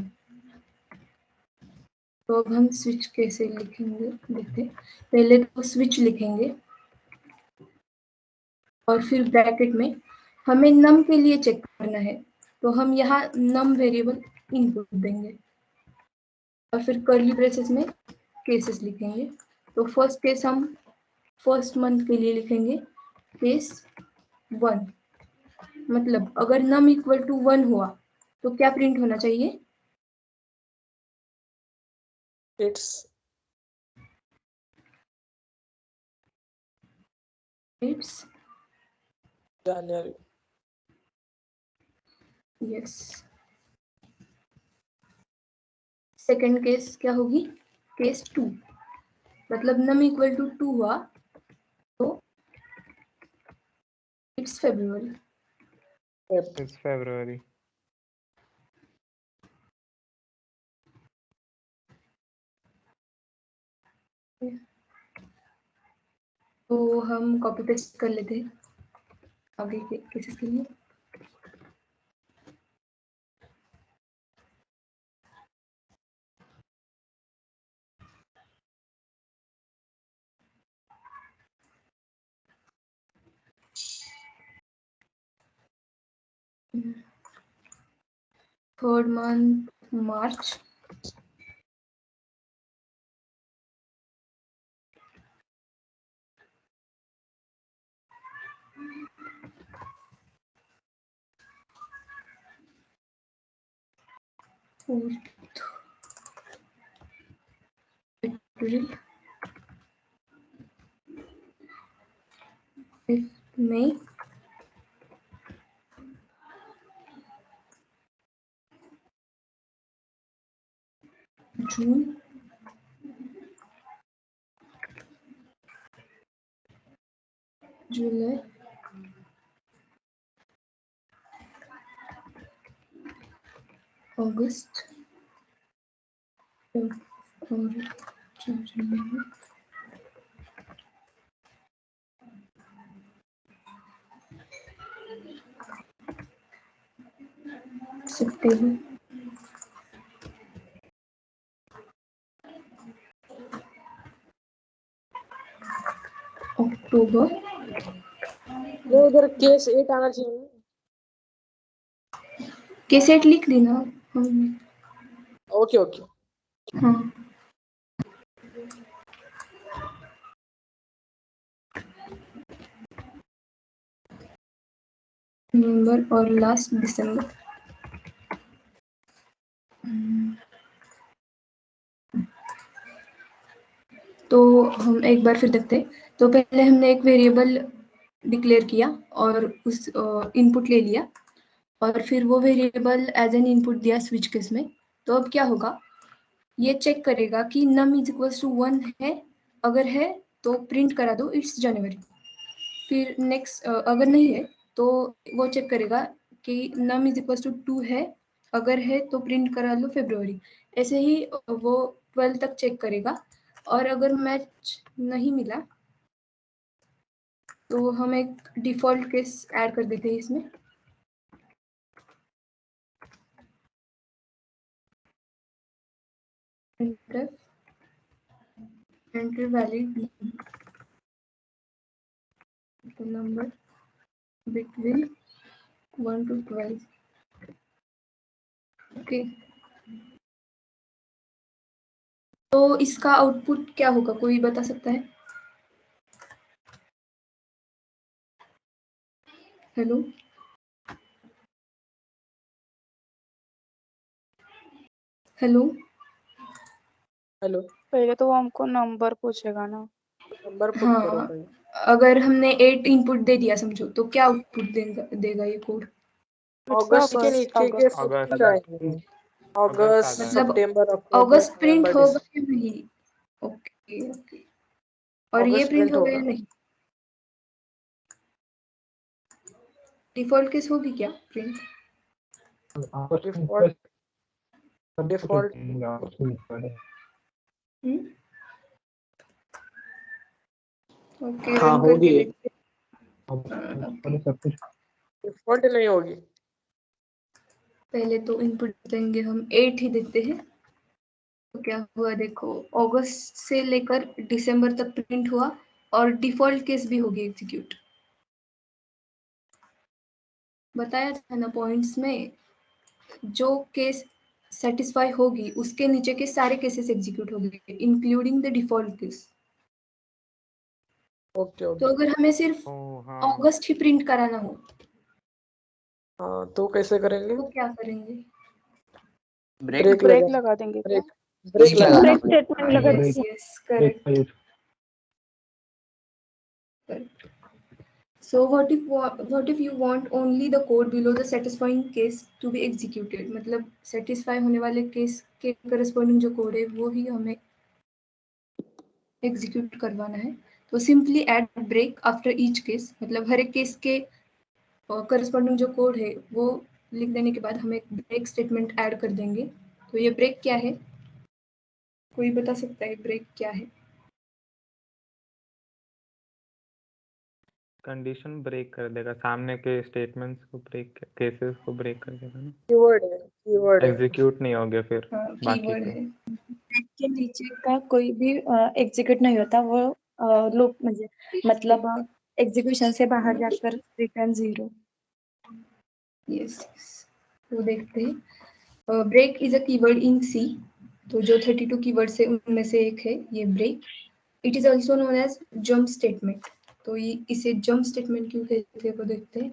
तो अब हम स्विच कैसे लिखेंगे देखते हैं. पहले तो स्विच लिखेंगे और फिर ब्रैकेट में हमें नम के लिए चेक करना है, तो हम यहाँ नम वेरिएबल इनपुट देंगे और फिर कर्ली ब्रेसेस में केसेस लिखेंगे. तो फर्स्ट केस हम फर्स्ट मंथ के लिए लिखेंगे केस 1. मतलब अगर नम इक्वल टू 1 हुआ तो क्या प्रिंट होना चाहिए. It's it's January. Yes. Second case क्या होगी, केस 2. मतलब नम इक्वल टू 2 हुआ तो इट्स फेब्रुअरी. It's February. तो हम कॉपी पेस्ट कर लेते हैं आगे के केसेस के लिए. थर्ड मंथ मार्च. April. 5th May. June. July. अगस्त और सितंबर, अक्टूबर, वो उधर केस 8 आना चाहिए। केसेट लिख देना। Okay okay. हाँ, नवंबर और लास्ट दिसंबर। तो हम एक बार फिर देखते हैं। तो पहले हमने एक वेरिएबल डिक्लेयर किया और उस इनपुट ले लिया और फिर वो वेरिएबल एज एन इनपुट दिया स्विच केस में। तो अब क्या होगा, ये चेक करेगा कि num इज इक्वल्स टू 1 है, अगर है तो प्रिंट करा दो इट्स जनवरी। फिर नेक्स्ट अगर नहीं है तो वो चेक करेगा कि num इज इक्वल्स टू 2 है, अगर है तो प्रिंट करा लो फरवरी। ऐसे ही वो 12 तक चेक करेगा और अगर मैच नहीं मिला तो हम एक डिफॉल्ट केस ऐड कर देते हैं इसमें। enter valid the number between 1 to 12. Okay, तो इसका आउटपुट क्या होगा, कोई बता सकता है? हेलो हेलो हेलो, पहले तो वो हमको नंबर पूछेगा ना। नंबर पुट करो हाँ, भाई। अगर हमने 8 इनपुट दे दिया समझो, तो क्या आउटपुट देगा ये कोड? अगस्त के नीचे के सब अगस्त कुछ आएंगे। अगस्त, मतलब सितंबर, अक्टूबर, अगस्त प्रिंट नवंबर, होगा दिसंबर। या नहीं? ओके ओके, और ये अगस्त प्रिंट प्रिंट होगा या होगा। नहीं? डिफॉल्ट केस होगी क्या प्रिंट? डिफॉल्ट डिफॉल्ट ओके, हाँ रन होगी। करके देखते हैं। सब कुछ डिफॉल्ट नहीं होगी। पहले तो इनपुट देंगे हम 8 ही देते हैं। तो क्या हुआ देखो, अगस्त से लेकर दिसंबर तक प्रिंट हुआ और डिफॉल्ट केस भी होगी एग्जीक्यूट। बताया था ना पॉइंट्स में, जो केस सेटिस्फाई होगी उसके नीचे के सारे केसेस एग्जीक्यूट होंगे including the default case. Okay तो ओके। अगर हमें सिर्फ अगस्त ही प्रिंट कराना हो हाँ तो कैसे करेंगे? तो क्या करेंगे? ब्रेक ब्रेक लगा देंगे क्या? ब्रेक लगा ब्रेक देंगे। स्टेटमेंट लगा यस देंगे। Yes, correct. So what if you want only the code below the satisfying case to be executed? मतलब satisfy होने वाले केस के corresponding जो कोड है वो ही हमें execute करवाना है। तो simply add break after each case, मतलब हर एक केस के corresponding जो कोड है वो लिख देने के बाद हम एक break statement add कर देंगे। तो ये break क्या है, कोई बता सकता है break क्या है? कंडीशन ब्रेक कर देगा, सामने के स्टेटमेंट्स को ब्रेक, केसेस को ब्रेक कर देगा ना। कीवर्ड है। एग्जीक्यूट नहीं होगे फिर बाकी कीवर्ड के। है। ब्रेक के नीचे का कोई भी एग्जीक्यूट नहीं होता, वो लूप मतलब एग्जीक्यूशन से बाहर जाकर रिटर्न 0। यस, तो देखते हैं। Break is a keyword in C, तो जो 32 कीवर्ड से उनमें से एक है ये break. It is also known as jump statement. तो ये इसे जंप स्टेटमेंट क्यों कहते हैं वो देखते हैं।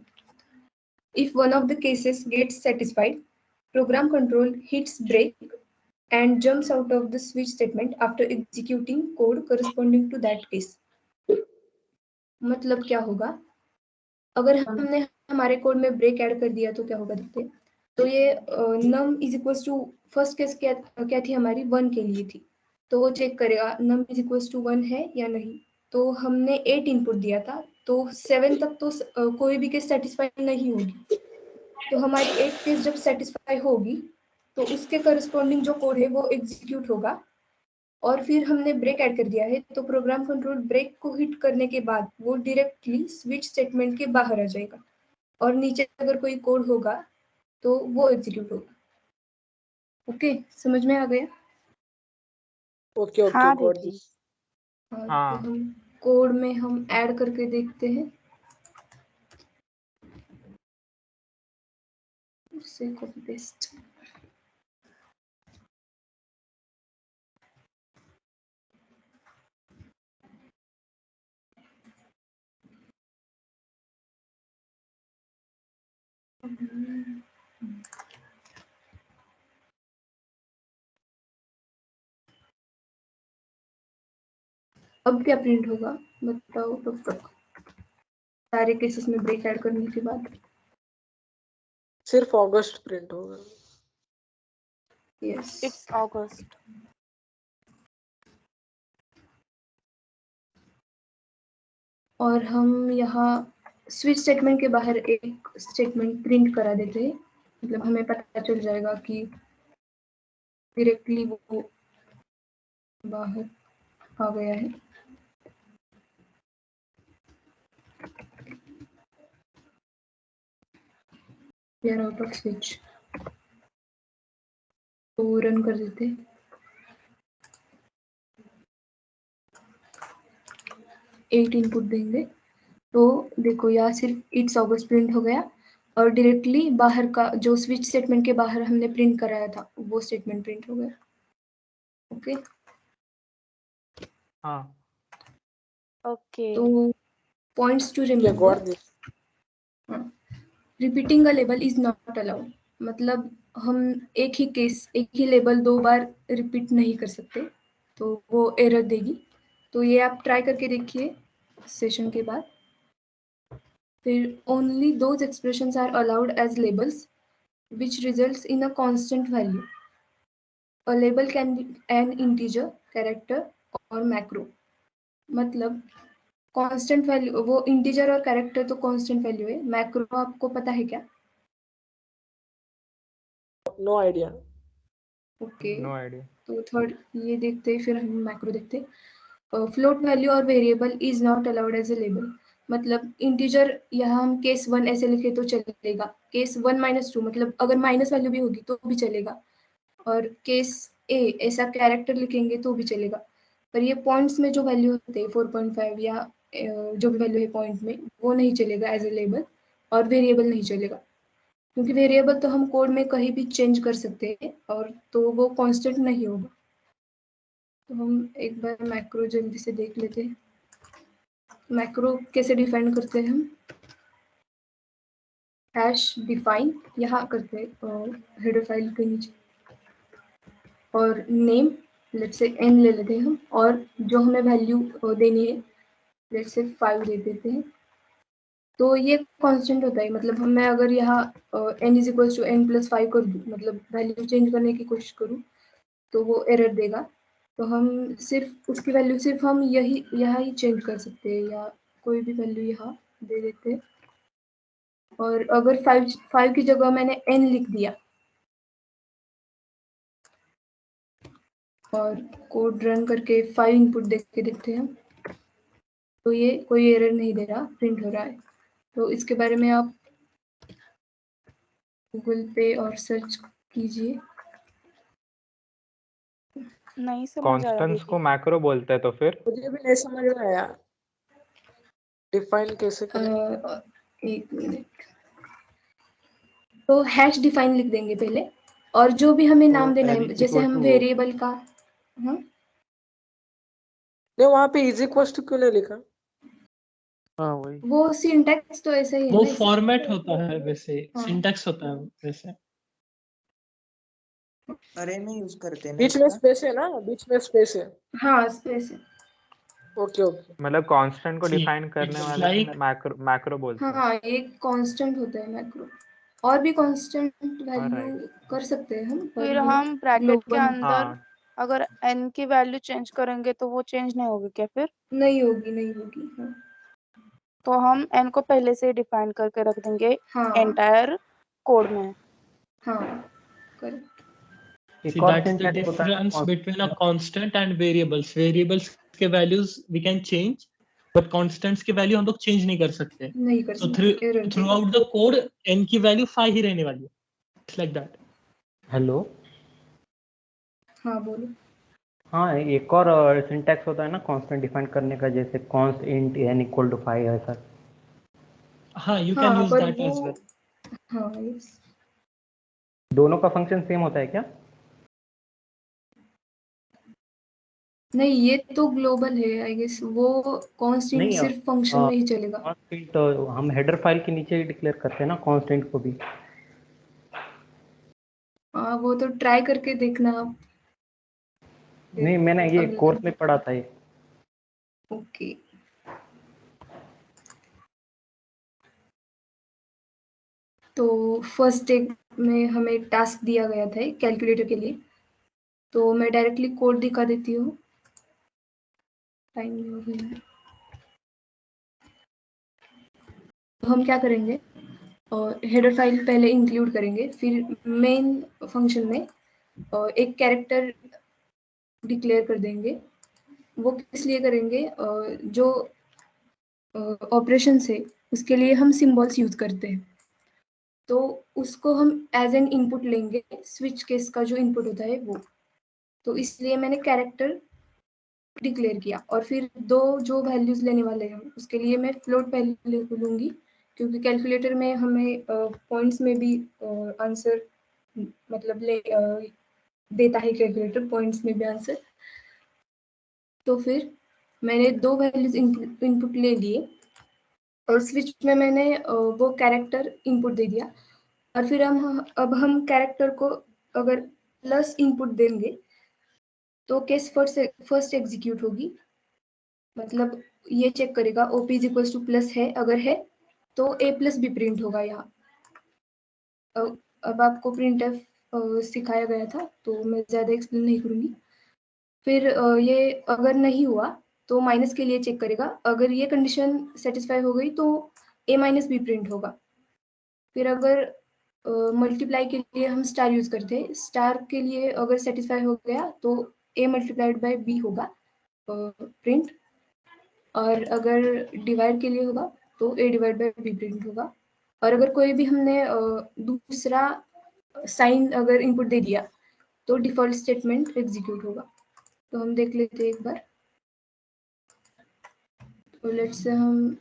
If one of the cases gets satisfied, program control hits break and jumps out of the switch statement after executing code corresponding to that case. मतलब क्या होगा, अगर हमने हमारे कोड में ब्रेक ऐड कर दिया तो क्या होगा देखते हैं। तो ये num is equals to first case क्या थी हमारी, 1 के लिए थी। तो वो चेक करेगा num इज इक्वल्स टू 1 है या नहीं। तो हमने 8 इनपुट दिया था, तो 7 तक तो कोई भी केस सेटिस्फाई नहीं होगी। तो हमारी 8 केस जब सेटिस्फाई होगी तो उसके करस्पॉन्डिंग जो कोड है वो एग्जीक्यूट होगा, और फिर हमने ब्रेक ऐड कर दिया है, तो प्रोग्राम कंट्रोल ब्रेक को हिट करने के बाद वो डायरेक्टली स्विच स्टेटमेंट के बाहर आ जाएगा, और नीचे अगर कोई कोड होगा तो वो एग्जीक्यूट होगा। ओके, समझ में आ गया? ओके ओके हाँ गॉट दीदी। दिस। तो हाँ। हम कोड में हम ऐड करके देखते हैं, उससे कॉपी पेस्ट। अब क्या प्रिंट होगा बताओ तब तक, सारे केसेस में ब्रेक ऐड करने के बाद? सिर्फ अगस्त प्रिंट होगा। यस, इट्स अगस्त। और हम यहाँ स्विच स्टेटमेंट के बाहर एक स्टेटमेंट प्रिंट करा देते हैं, मतलब हमें पता चल जाएगा कि डायरेक्टली वो बाहर आ गया है। We are out of switch, तो रन कर देते हैं। एट इनपुट देंगे, तो देखो यहाँ सिर्फ इट्स अगस्त प्रिंट हो गया, और डायरेक्टली बाहर का जो स्विच स्टेटमेंट के बाहर हमने प्रिंट कराया था वो स्टेटमेंट प्रिंट हो गया। ओके, हाँ। ओके। तो points to okay remember, got this. Repeating a label is not allowed, मतलब हम एक ही लेबल 2 बार रिपीट नहीं कर सकते, तो वो एरर देगी। तो ये आप ट्राई करके देखिए सेशन के बाद। फिर only those expressions are allowed as labels which results in a constant value. A label can be an integer, character or macro. मतलब कांस्टेंट वैल्यू, वो इंटीजर और कैरेक्टर तो कांस्टेंट वैल्यू है, मैक्रो आपको पता है क्या? No idea. Okay, no idea. तो थर्ड ये देखते हैं, फिर हम मैक्रो देखते हैं। फ्लोट वैल्यू और variable is not allowed as a label, मतलब इंटीजर यहाँ हम केस 1 ऐसे लिखे तो चलेगा, केस 1 - 2 मतलब अगर माइनस वैल्यू भी होगी तो भी चलेगा, और केस ए ऐसा कैरेक्टर लिखेंगे तो भी चलेगा। पर ये पॉइंट्स में जो वैल्यू होते हैं 4.5 या जो भी वैल्यू है पॉइंट में, वो नहीं चलेगा एज ए लेबल, और वेरिएबल नहीं चलेगा, क्योंकि वेरिएबल तो हम कोड में कहीं भी चेंज कर सकते हैं, और तो वो कांस्टेंट नहीं होगा। तो हम एक बार मैक्रो जल्दी से देख लेते हैं। मैक्रो कैसे डिफाइन करते हैं हम? हैश डिफाइन यहाँ करते हैं हेडर फाइल के नीचे, और नेम लेट्स से n ले लेते हैं हम, और जो हमें वैल्यू देनी है लेट्स से 5 दे देते हैं। तो ये कांस्टेंट होता है, मतलब मैं अगर यहाँ n = n+5 कर दूँ, मतलब वैल्यू चेंज करने की कोशिश करूँ, तो वो एरर देगा। तो हम सिर्फ उसकी वैल्यू सिर्फ हम यहाँ ही चेंज कर सकते हैं, या कोई भी वैल्यू यहाँ दे देते हैं। और अगर 5 की जगह मैंने n लिख दिया और कोड रन करके 5 इनपुट देख के देखते हैं, तो ये कोई एरर नहीं दे रहा, प्रिंट हो रहा है। तो इसके बारे में आप गूगल पे और सर्च कीजिए। नहीं समझ आ रहा कॉन्स्टेंट्स को दीदी। मैक्रो बोलते हैं, तो फिर मुझे भी नहीं समझ में आया, डिफाइन कैसे करें? एक मिनट, तो हैश डिफाइन लिख देंगे पहले, और जो भी हमें नाम देना है, जैसे हम वेरिएबल का नहीं वहाँ पे इज इक्वल टू क्यों नहीं लिखा? हाँ वही। वो सिंटैक्स तो ऐसा ही है वो ना, फॉर्मेट होता है वैसे, हाँ। सिंटैक्स होता है वैसे। अरे में यूज करते हैं ना बीच में इसका? स्पेस है ना, बीच में स्पेस है। हाँ स्पेस है। Okay okay. मतलब कांस्टेंट को See, डिफाइन करने it's वाले like- को मैक्रो बोलते हैं। हाँ, एक कांस्टेंट होता है मैक्रो, और भी कांस्टेंट वैल्यू Alright. कर सकते हैं हम, पर फिर ये हम ब्रैकेट के ग्लोबल अंदर हाँ, अगर n की वैल्यू चेंज करेंगे तो वो चेंज नहीं होगी क्या फिर? नहीं होगी। हाँ, तो हम n को पहले से डिफाइन करके रख देंगे हाँ, एंटायर कोड में। हाँ करेक्ट। एक See, और that's the syntax होता है ना difference between a constant। constant and variables. Variables के values we can change, but constants की value हम लोग change नहीं कर सकते. नहीं कर So सकते, error देगा। throughout the code n की value 5 ही रहने वाली है. It's like that. हेलो, हाँ बोलो। हाँ एक और सिंटैक्स होता है ना कांस्टेंट डिफाइन करने का, जैसे const int n equal to 5 ऐसा। हाँ, you can हाँ use पर that as वो well. हाँ yes। दोनों का फंक्शन सेम होता है क्या? नहीं ये तो ग्लोबल है आई गेस, वो कांस्टेंट नहीं, सिर्फ फंक्शन में ही चलेगा। कांस्टेंट हम हेडर फाइल के नीचे ही डिक्लेयर करते हैं ना कांस्टेंट को भी। हाँ वो तो ट्राई करके देखना आप। नहीं, मैंने ये अगले कोर्स में पढ़ा था ये। ओके। तो फर्स्ट स्टेप में हमें टास्क दिया गया था कैलकुलेटर के लिए, तो मैं डायरेक्टली कोड दिखा देती हूँ। टाइम हो गया है। तो हम क्या करेंगे, हेडर फाइल पहले इंक्लूड करेंगे, फिर मेन फंक्शन में एक कैरेक्टर डिक्लेयर कर देंगे। वो किस लिए करेंगे, जो ऑपरेशन है उसके लिए हम सिंबल्स यूज करते हैं, तो उसको हम एज एन इनपुट लेंगे, स्विच केस का जो इनपुट होता है वो। तो इसलिए मैंने कैरेक्टर डिक्लेयर किया, और फिर दो जो वैल्यूज लेने वाले हैं उसके लिए मैं फ्लोट पहले लूंगी, क्योंकि कैलकुलेटर में हमें पॉइंट्स में भी आंसर मतलब देता है कैलकुलेटर पॉइंट्स में भी आंसर। तो फिर मैंने दो वैल्यूज इनपुट ले लिए, और स्विच में मैंने वो कैरेक्टर इनपुट दे दिया, और फिर अब हम कैरेक्टर को अगर प्लस इनपुट देंगे तो केस फर्स्ट एग्जीक्यूट होगी, मतलब ये चेक करेगा OP is equal two plus है, अगर है तो A+ भी प्रिंट होगा यहाँ। अब आपको प्रिंटफ सिखाया गया था तो मैं ज़्यादा एक्सप्लेन नहीं करूँगी। फिर ये अगर नहीं हुआ तो माइनस के लिए चेक करेगा, अगर ये कंडीशन सेटिस्फाई हो गई तो A- भी प्रिंट होगा। फिर अगर मल्टीप्लाई के लिए हम स्टार यूज करते हैं, स्टार के लिए अगर सेटिस्फाई हो गया तो A मल्टीप्लाइड बाय B होगा प्रिंट, और अगर डिवाइड के लिए होगा तो A divide by B print होगा। और अगर कोई भी हमने दूसरा साइन अगर इनपुट दे दिया तो डिफॉल्ट स्टेटमेंट एग्जीक्यूट होगा। तो हम देख लेते हैं एक बार। तो लेट्स से हम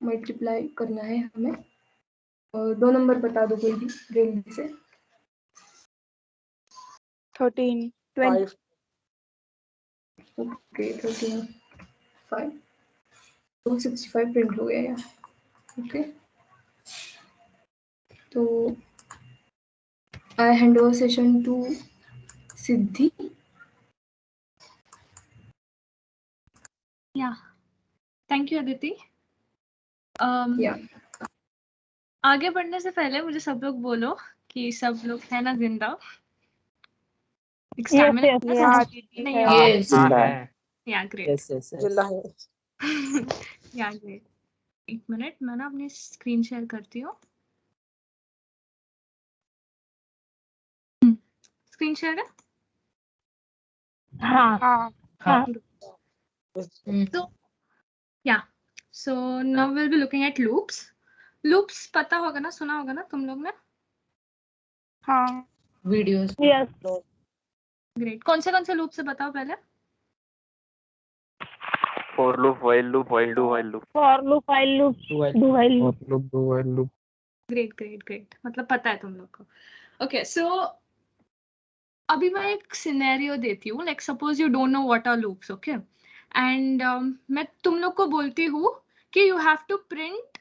मल्टीप्लाई करना है हमें, और 2 नंबर बता दो कोई भी जल्दी से। 13, 5 ओके 13, 5 तो 65 प्रिंट हो गया यहाँ। ओके, तो आई हैंड ओवर सेशन टू सिद्धि। या थैंक यू अदिति। या आगे बढ़ने से पहले मुझे सब लोग बोलो कि सब लोग है ना जिंदा। या ग्रेट, जिंदा है। या ग्रेट। एक मिनट, मैं ना अपनी स्क्रीन शेयर करती हूँ। स्क्रीन शेयर है? हाँ। So yeah, so now we'll be looking at loops. Loops पता होगा ना, सुना होगा ना तुम लोग ने? हाँ वीडियोस। Yes great. कौन से लूप से बताओ पहले? for loop, while loop, while do, while loop. For loop, while loop, do while loop. for loop, do while loop. Great, मतलब पता है तुम लोग को। ओके, सो अभी मैं एक सिनेरियो देती हूँ, like suppose you don't know what are loops, okay, and मैं तुम लोग को बोलती हूँ कि you have to print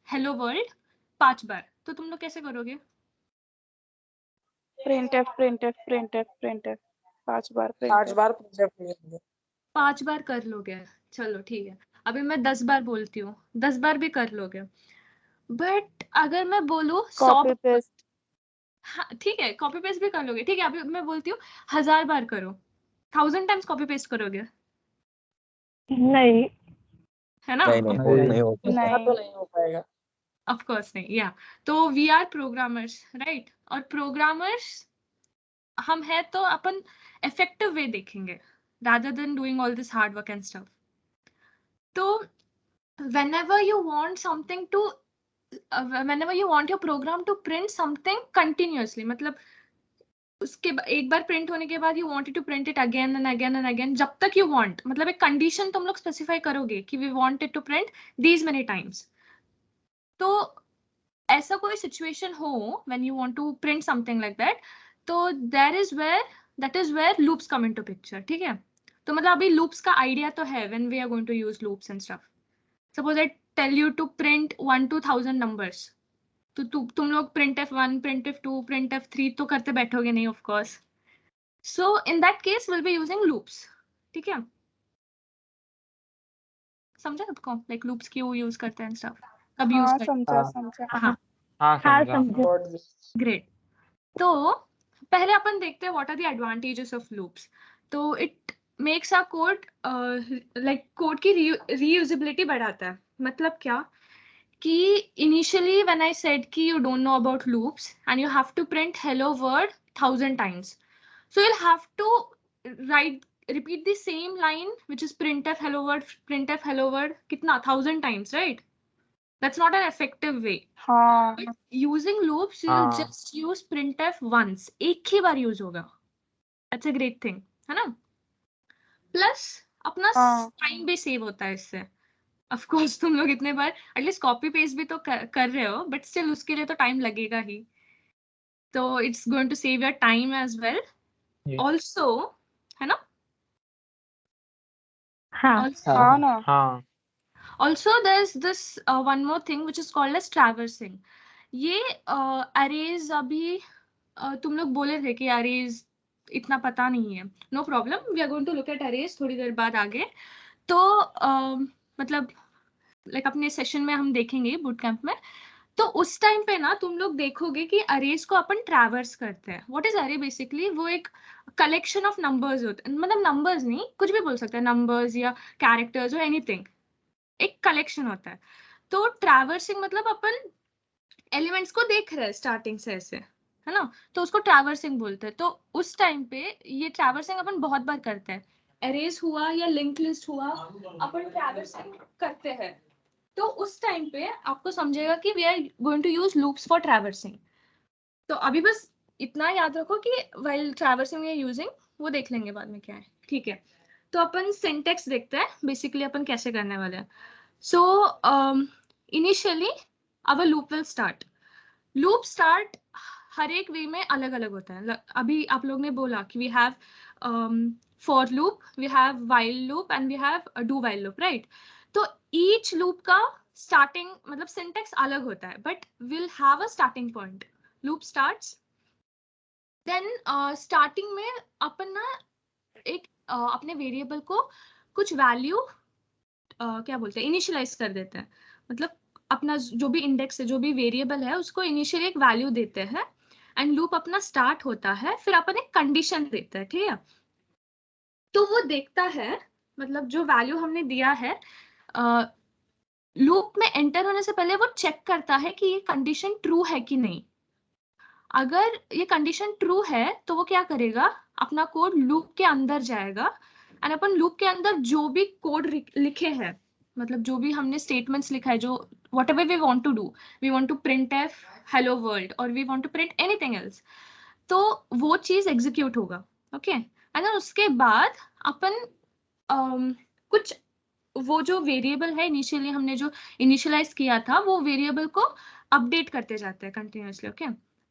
hello world 5 बार, तो तुम लोग कैसे करोगे? प्रिंटफ प्रिंटफ प्रिंटफ प्रिंटफ 5 बार 5 प्रिंटफ। बार प्रिंटफ करेंगे। 5 बार कर लोगे, चलो ठीक है। अभी मैं 10 बार बोलती हूँ, 10 बार भी कर लोगे। बट अगर मैं बोलूँ 100, कॉपी पेस्ट। हाँ ठीक है, कॉपी पेस्ट भी कर लोगे, ठीक है। अभी मैं बोलती हूँ 1000 बार करो, 1000 टाइम्स कॉपी पेस्ट करोगे, नहीं है ना? नहीं हो ऐसा तो नहीं हो पाएगा। ऑफ कोर्स नहीं, या। तो वी आर प्रोग्रामर्स, राइट? और प्रोग्रामर्स हम है तो अपन effective way देखेंगे rather than doing all this hard work and stuff. तो whenever you want something to whenever you want your program to print something continuously, मतलब उसके एक बार प्रिंट होने के बाद you wanted to print it again and again and again जब तक you want, मतलब एक कंडीशन तुम लोग स्पेसिफाई करोगे कि we want it to print these many times. तो ऐसा कोई सिचुएशन हो when you want to print something like that, तो that is where loops come into picture. ठीक है, तो मतलब अभी loops का आइडिया तो है when we are going to use loops and stuff. Suppose I tell you to print 1 to 1000 numbers, तो तुम लोग printf1, printf2, printf3 तो करते बैठोगे नहीं of course. So in that case we'll be using loops. ठीक है, समझा आपको? Like loops क्यों यूज करते हैं stuff, कब यूज करते हैं? समझा. हाँ समझा. ग्रेट. तो पहले अपन देखते हैं what are the advantages of loops. तो it makes our code like code की reusability बढ़ाता है. मतलब क्या कि initially when I said कि you don't know about loops and you have to print hello world 1000 times, so you'll have to repeat the same line which is printf hello world कितना 1000 times, right? That's not an effective way. हाँ. But using loops, you'll just use printf once. एक ही बार use होगा. That's a great thing, है ना? Plus अपना time भी save होता है इससे. Of course तुम लोग इतने बार at least copy paste भी तो कर रहे हो, but still उसके लिए तो time लगेगा ही. तो it's going to save your time as well. Yes. Also, है ना? हाँ ना. हाँ. Also, there's this one more thing which is called as traversing. ये arrays अभी तुम लोग बोले थे कि arrays इतना पता नहीं है. No problem, we are going to look at arrays थोड़ी देर बाद आगे. तो मतलब like अपने सेशन में हम देखेंगे बूट कैंप में. तो उस टाइम पे ना तुम लोग देखोगे कि arrays को अपन ट्रैवर्स करते हैं. What is array basically? वो एक collection of numbers होते हैं, मतलब numbers नहीं, कुछ भी बोल सकते हैं, numbers या characters or anything. एक कलेक्शन होता है. तो ट्रैवर्सिंग मतलब अपन एलिमेंट्स को देख रहे हैं स्टार्टिंग से ऐसे, है ना? तो उसको ट्रैवर्सिंग बोलते हैं. तो उस टाइम पे ये ट्रैवर्सिंग अपन बहुत बार करते हैं. एरेज हुआ या लिंक लिस्ट हुआ, अपन ट्रैवर्सिंग करते हैं. तो उस टाइम पे आपको समझेगा कि we are going to use loops for traversing. तो अभी बस इतना याद रखो कि while traversing we are using, वो देख लेंगे बाद में क्या है. ठीक है, तो अपन सिंटेक्स देखते हैं बेसिकली अपन कैसे करने वाले हैं. So initially our loop will start. Loop start हर एक वे में अलग अलग होता है. अभी आप लोग ने बोला कि we have for loop, we have while loop and we have do while loop, right? तो ईच लूप का स्टार्टिंग मतलब सिंटेक्स अलग होता है, but will have a starting point. Loop starts, then starting में अपन ना एक अपने वेरिएबल को कुछ वैल्यू क्या बोलते हैं, इनिशियलाइज कर देते हैं. मतलब अपना जो भी इंडेक्स है, जो भी वेरिएबल है, उसको इनिशियली एक वैल्यू देते हैं एंड लूप अपना स्टार्ट होता है. फिर अपन एक कंडीशन देते हैं, ठीक है? तो वो देखता है, मतलब जो वैल्यू हमने दिया है लूप में एंटर होने से पहले वो चेक करता है कि ये कंडीशन ट्रू है कि नहीं. अगर ये कंडीशन ट्रू है तो वो क्या करेगा, अपना कोड लूप के अंदर जाएगा एंड अपन लूप के अंदर जो भी कोड लिखे हैं, मतलब जो भी हमने स्टेटमेंट्स लिखा है, जो whatever we want to do, we want to printf hello world or we want to print anything else, तो वो चीज एग्जीक्यूट होगा. ओके, एंड उसके बाद अपन कुछ वो जो वेरिएबल है इनिशियली हमने जो इनिशियलाइज किया था, वो वेरिएबल को अपडेट करते जाते हैं कंटिन्यूअसली. ओके,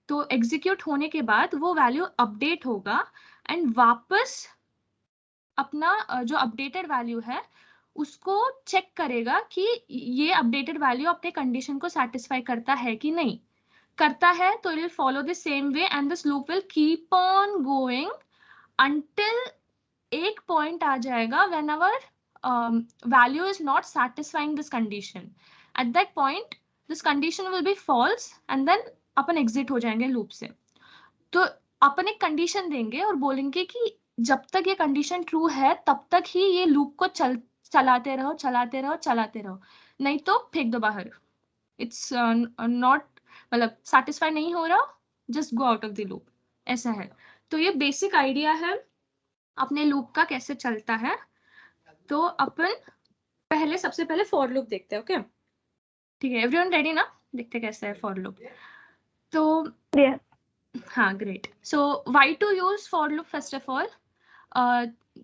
तो एग्जीक्यूट होने के बाद वो वैल्यू अपडेट होगा एंड वापस अपना जो अपडेटेड वैल्यू है उसको चेक करेगा कि ये अपडेटेड वैल्यू अपने कंडीशन को सेटिस्फाई करता है कि नहीं. करता है तो it will follow the same way and this loop will keep on going until एक पॉइंट आ जाएगा whenever value is not satisfying this condition. At that point this condition will be false and then upon exit हो जाएंगे लूप से. तो अपन एक कंडीशन देंगे और बोलेंगे कि जब तक ये कंडीशन ट्रू है तब तक ही ये लूप को चलाते रहो, नहीं तो फेंक दो बाहर. इट्स नॉट मतलब सेटिस्फाई नहीं हो रहा, just go out of the loop, ऐसा है. तो ये बेसिक आइडिया है अपने लूप का कैसे चलता है। तो अपन सबसे पहले फॉर लूप देखते हैं। ओके ठीक है, एवरीवन रेडी ना? देखते कैसे है फॉर लूप। तो हाँ great. So why to use for loop? First of all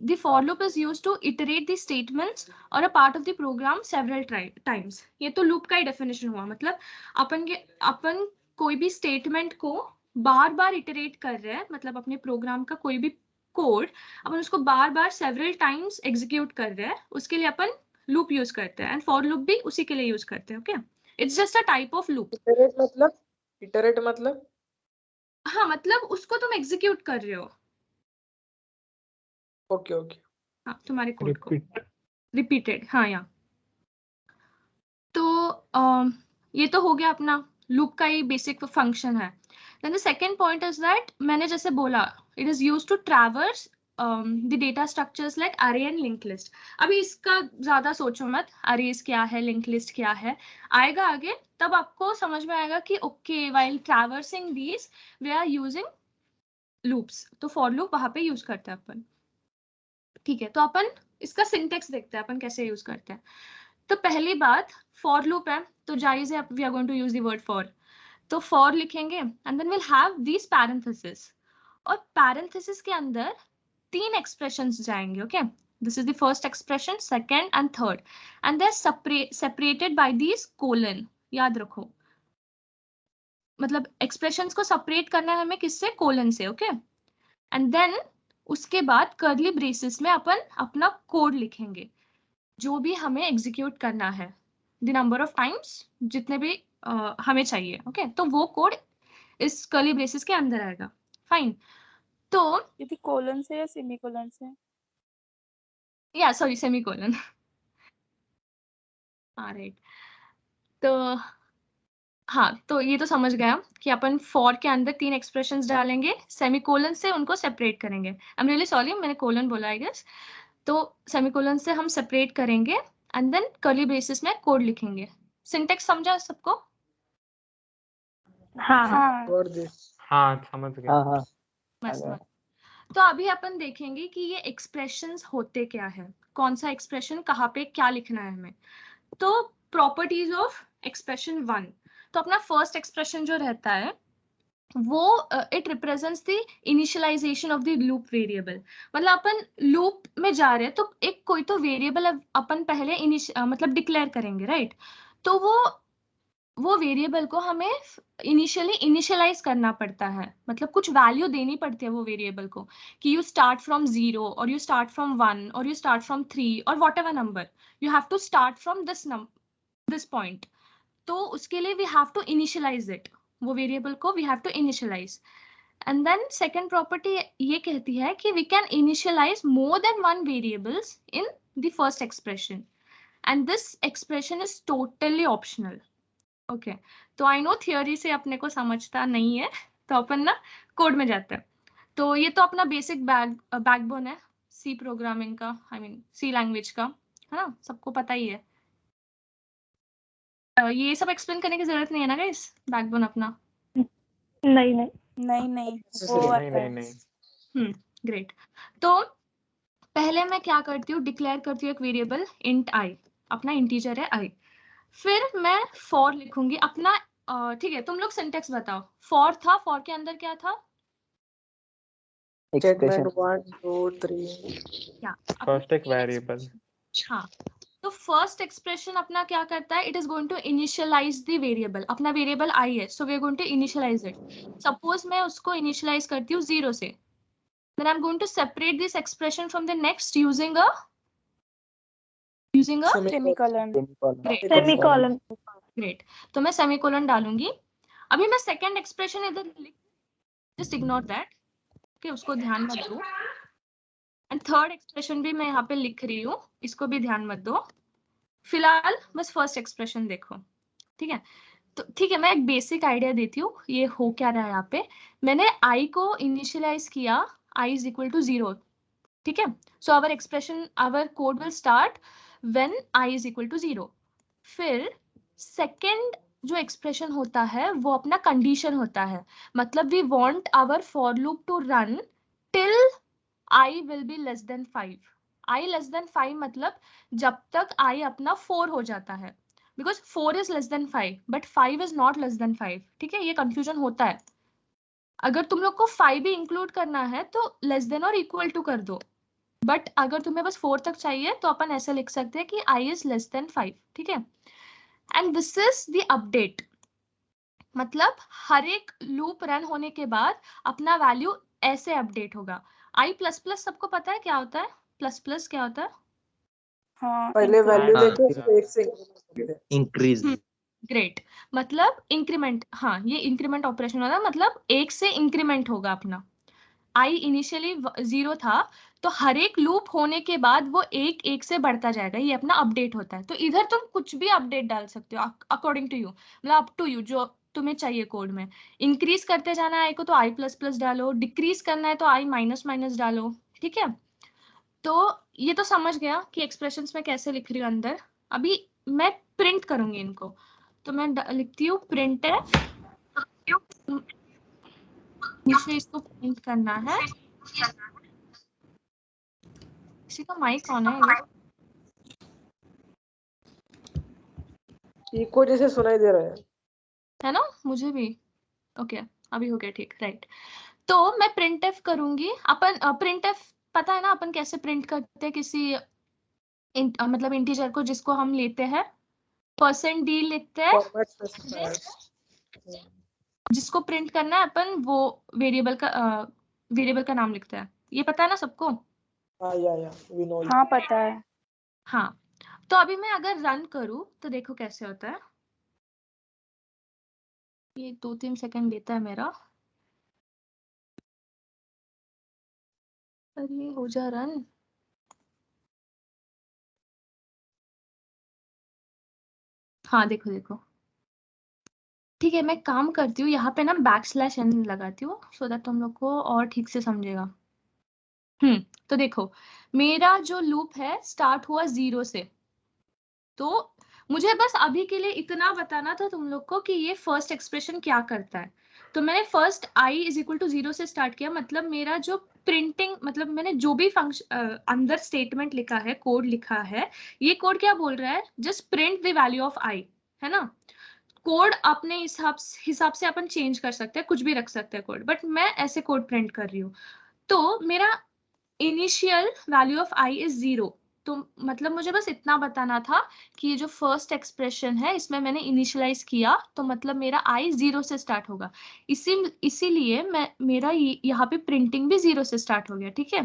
the for loop is used to iterate the statements or a part of the program several times. ये तो loop का ही definition हुआ, मतलब अपन कोई भी statement को बार बार iterate कर रहे हैं, मतलब अपने program का कोई भी code अपन उसको बार बार several times execute कर रहे हैं, उसके लिए अपन loop use करते हैं, and for loop भी उसी के लिए use करते हैं। Okay, it's just a type of loop. iterate मतलब हाँ, मतलब उसको तुम execute कर रहे हो। ओके हाँ, तुम्हारे कोड को रिपीटेड। हाँ यहाँ तो ये तो हो गया अपना लूप का ही बेसिक फंक्शन है। Then the second point is that मैंने जैसे बोला it is used to traverse the data structures like array and link list. अभी इसका ज्यादा सोचो मत, अरेज क्या है, लिंक लिस्ट क्या है, आएगा आगे तब आपको समझ में आएगा कि okay while traversing these we are using loops. तो फॉर लूप वहां पे यूज करते हैं अपन। ठीक है, तो अपन इसका सिंटेक्स देखते हैं अपन कैसे यूज करते हैं। तो पहली बात फॉर लूप है तो जायज है we are going to use the word for. तो फॉर लिखेंगे and then will have this parenthesis, और पैरेंथेसिस के अंदर 3 एक्सप्रेशंस जाएंगे। Okay, this is the first expression, second and third, and they are separated by this colon. याद रखो, मतलब एक्सप्रेशंस को सेपरेट करना है हमें किससे? कोलन से। ओके, एंड देन उसके बाद कर्ली ब्रेसेस में अपन अपना कोड लिखेंगे जो भी हमें एग्जीक्यूट करना है, द नंबर ऑफ टाइम्स जितने भी हमें चाहिए। ओके, तो वो कोड इस कर्ली ब्रेसेस के अंदर आएगा। फाइन, तो यदि कोलन से या सेमीकोलन से? या सॉरी सेमीकोलन। ऑलराइट, तो हाँ, तो ये तो समझ गया कि अपन फॉर के अंदर 3 एक्सप्रेशंस डालेंगे, सेमीकोलन से उनको सेपरेट करेंगे। आई एम रियली सॉरी, मैंने कोलन बोला आई गेस। तो सेमीकोलन से हम सेपरेट करेंगे एंड देन कर्ली ब्रेसेस में कोड लिखेंगे। सिंटेक्स समझा सबको? हाँ समझ गया। बस। तो अभी अपन देखेंगे कि ये एक्सप्रेशंस होते क्या है, कौन सा एक्सप्रेशन कहाँ पे क्या लिखना है हमें। तो प्रॉपर्टीज ऑफ एक्सप्रेशन 1, तो अपना फर्स्ट एक्सप्रेशन जो रहता है वो it represents the initialization of the loop variable. मतलब अपन लूप में जा रहे हैं तो एक कोई तो वेरिएबल अपन पहले मतलब डिक्लेयर करेंगे, राइट? तो वो वेरिएबल को हमें इनिशियली इनिशियलाइज करना पड़ता है, मतलब कुछ वैल्यू देनी पड़ती है वो वेरिएबल को कि यू स्टार्ट फ्रॉम 0 और यू स्टार्ट फ्रॉम 1 और यू स्टार्ट फ्रॉम 3 और whatever number, you have to start from this point. तो उसके लिए we have to initialize it, वो वेरिएबल को we have to initialize. And then second property ये कहती है कि we can initialize more than 1 variables in the first expression and this expression is totally optional. Okay, तो आई नो थियोरी से अपने को समझता नहीं है, तो अपन ना कोड में जाते हैं। तो ये तो अपना बेसिक बैकबोन है सी प्रोग्रामिंग का, आई मीन सी लैंग्वेज का, है ना? सबको पता ही है। ये सब एक्सप्लेन करने की जरूरत नहीं है ना गाइस, बैकबोन अपना? नहीं वो आता है। ग्रेट। तो पहले मैं क्या करती हूँ, डिक्लेयर करती हूँ एक वेरिएबल इंट आई, अपना इंटीजर है आई। फिर मैं फॉर लिखूंगी अपना। ठीक है, तुम लोग सिंटेक्स बताओ। फॉर था, फॉर के अंदर क्या था? स्टेटमेंट 1 2 3 फर्स्ट एक वेरिएबल। हाँ, तो फर्स्ट एक्सप्रेशन अपना क्या करता है? It is going to initialize the variable. अपना वेरिएबल आई है, so we are going to initialize it. Suppose मैं उसको इनिशियलाइज करती हूँ 0 से, then I am going to separate this expression from the next using a semicolon. Great, तो मैं सेमीकोलन डालूंगी। अभी मैं सेकंड एक्सप्रेशन इधर जस्ट इग्नोर दैट, ओके, उसको ध्यान मत दो। एंड थर्ड एक्सप्रेशन भी मैं यहाँ पे लिख रही हूँ, इसको भी ध्यान मत दो। फिलहाल बस फर्स्ट एक्सप्रेशन देखो, ठीक है? तो ठीक है, मैं एक बेसिक आइडिया देती हूँ ये हो क्या रहा है। यहाँ पे मैंने आई को इनिशियलाइज किया, आई इज इक्वल टू 0, ठीक है? So our expression, our code will start when I is equal to 0। फिर सेकेंड जो एक्सप्रेशन होता है वो अपना कंडीशन होता है, मतलब we want our for loop to run till I will be less than 5. I less than 5 मतलब जब तक I अपना 4 हो जाता है, because 4 is less than 5 but 5 is not less than 5. ठीक है, ये कंफ्यूजन होता है. अगर तुम लोग को 5 भी इंक्लूड करना है तो लेस देन और इक्वल टू कर दो, बट अगर तुम्हें बस 4 तक चाहिए तो अपन ऐसे लिख सकते हैं कि I is less than 5. ठीक है, and this is the update. मतलब हर एक लूप रन होने के बाद अपना वैल्यू ऐसे अपडेट होगा. I प्लस प्लस सबको पता है क्या होता है? प्लस प्लस क्या होता है? हाँ, पहले वैल्यू हाँ, देके उसको एक से इंक्रीज. ग्रेट. मतलब इंक्रीमेंट, हाँ ये इंक्रीमेंट ऑपरेशन होता है, मतलब एक से इंक्रीमेंट होगा अपना. I इनिशियली 0 था तो हर एक लूप होने के बाद वो एक एक से बढ़ता जाएगा, ये अपना अपडेट होता है. तो इधर तुम कुछ भी अपडेट डाल सकते हो अकॉर्डिंग टू यू, मतलब अप टू यू, जो तुम्हें चाहिए कोड में. इंक्रीज करते जाना है I को तो I प्लस प्लस डालो, डिक्रीज करना है तो I माइनस माइनस डालो. ठीक है, तो ये तो समझ गया कि एक्सप्रेशंस में कैसे लिख रही हूँ अंदर. अभी मैं प्रिंट करूंगी इनको, तो मैं लिखती हूँ प्रिंट है, मुझे इसको प्रिंट करना है. किसी का माइक ऑन है इधर? इको जैसे सुनाई दे रहा है ना, मुझे भी. ओके, अभी हो गया ठीक, राइट. तो मैं प्रिंट एफ करूंगी. अपन प्रिंट एफ पता है ना अपन कैसे प्रिंट करते हैं किसी मतलब इंटीजर को जिसको हम लेते हैं, %d लिखते हैं. जिसको प्रिंट करना है अपन वो वेरिएबल का नाम लिखते हैं. ये पता है ना सबको? हाँ पता है. हाँ, तो अभी मैं अगर रन करूं तो देखो कैसे होता है. ये 2-3 सेकंड लेता है मेरा. अरे हो जा रन. हाँ देखो देखो, ठीक है मैं काम करती हूँ यहाँ पे ना \n लगाती हूँ सो दैट तुम लोग को और ठीक से समझेगा. तो देखो मेरा जो लूप है स्टार्ट हुआ 0 से, तो मुझे बस अभी के लिए इतना बताना था तुम लोग को कि ये फर्स्ट एक्सप्रेशन क्या करता है. तो मैंने first I is equal to 0 से स्टार्ट किया, मतलब मेरा जो प्रिंटिंग, मतलब मैंने जो भी फंक्शन अंदर स्टेटमेंट लिखा है, कोड लिखा है, ये कोड क्या बोल रहा है? Just print the value of I, है ना. कोड अपने हिसाब से अपन चेंज कर सकते हैं, कुछ भी रख सकते हैं कोड, बट मैं ऐसे कोड प्रिंट कर रही हूँ. तो मेरा initial value of I is 0. तो मतलब मुझे बस इतना बताना था कि ये जो फर्स्ट एक्सप्रेशन है इसमें मैंने इनिशियलाइज किया, तो मतलब मेरा I 0 से स्टार्ट होगा. इसीलिए मेरा यहाँ पे प्रिंटिंग भी 0 से स्टार्ट हो गया. ठीक है,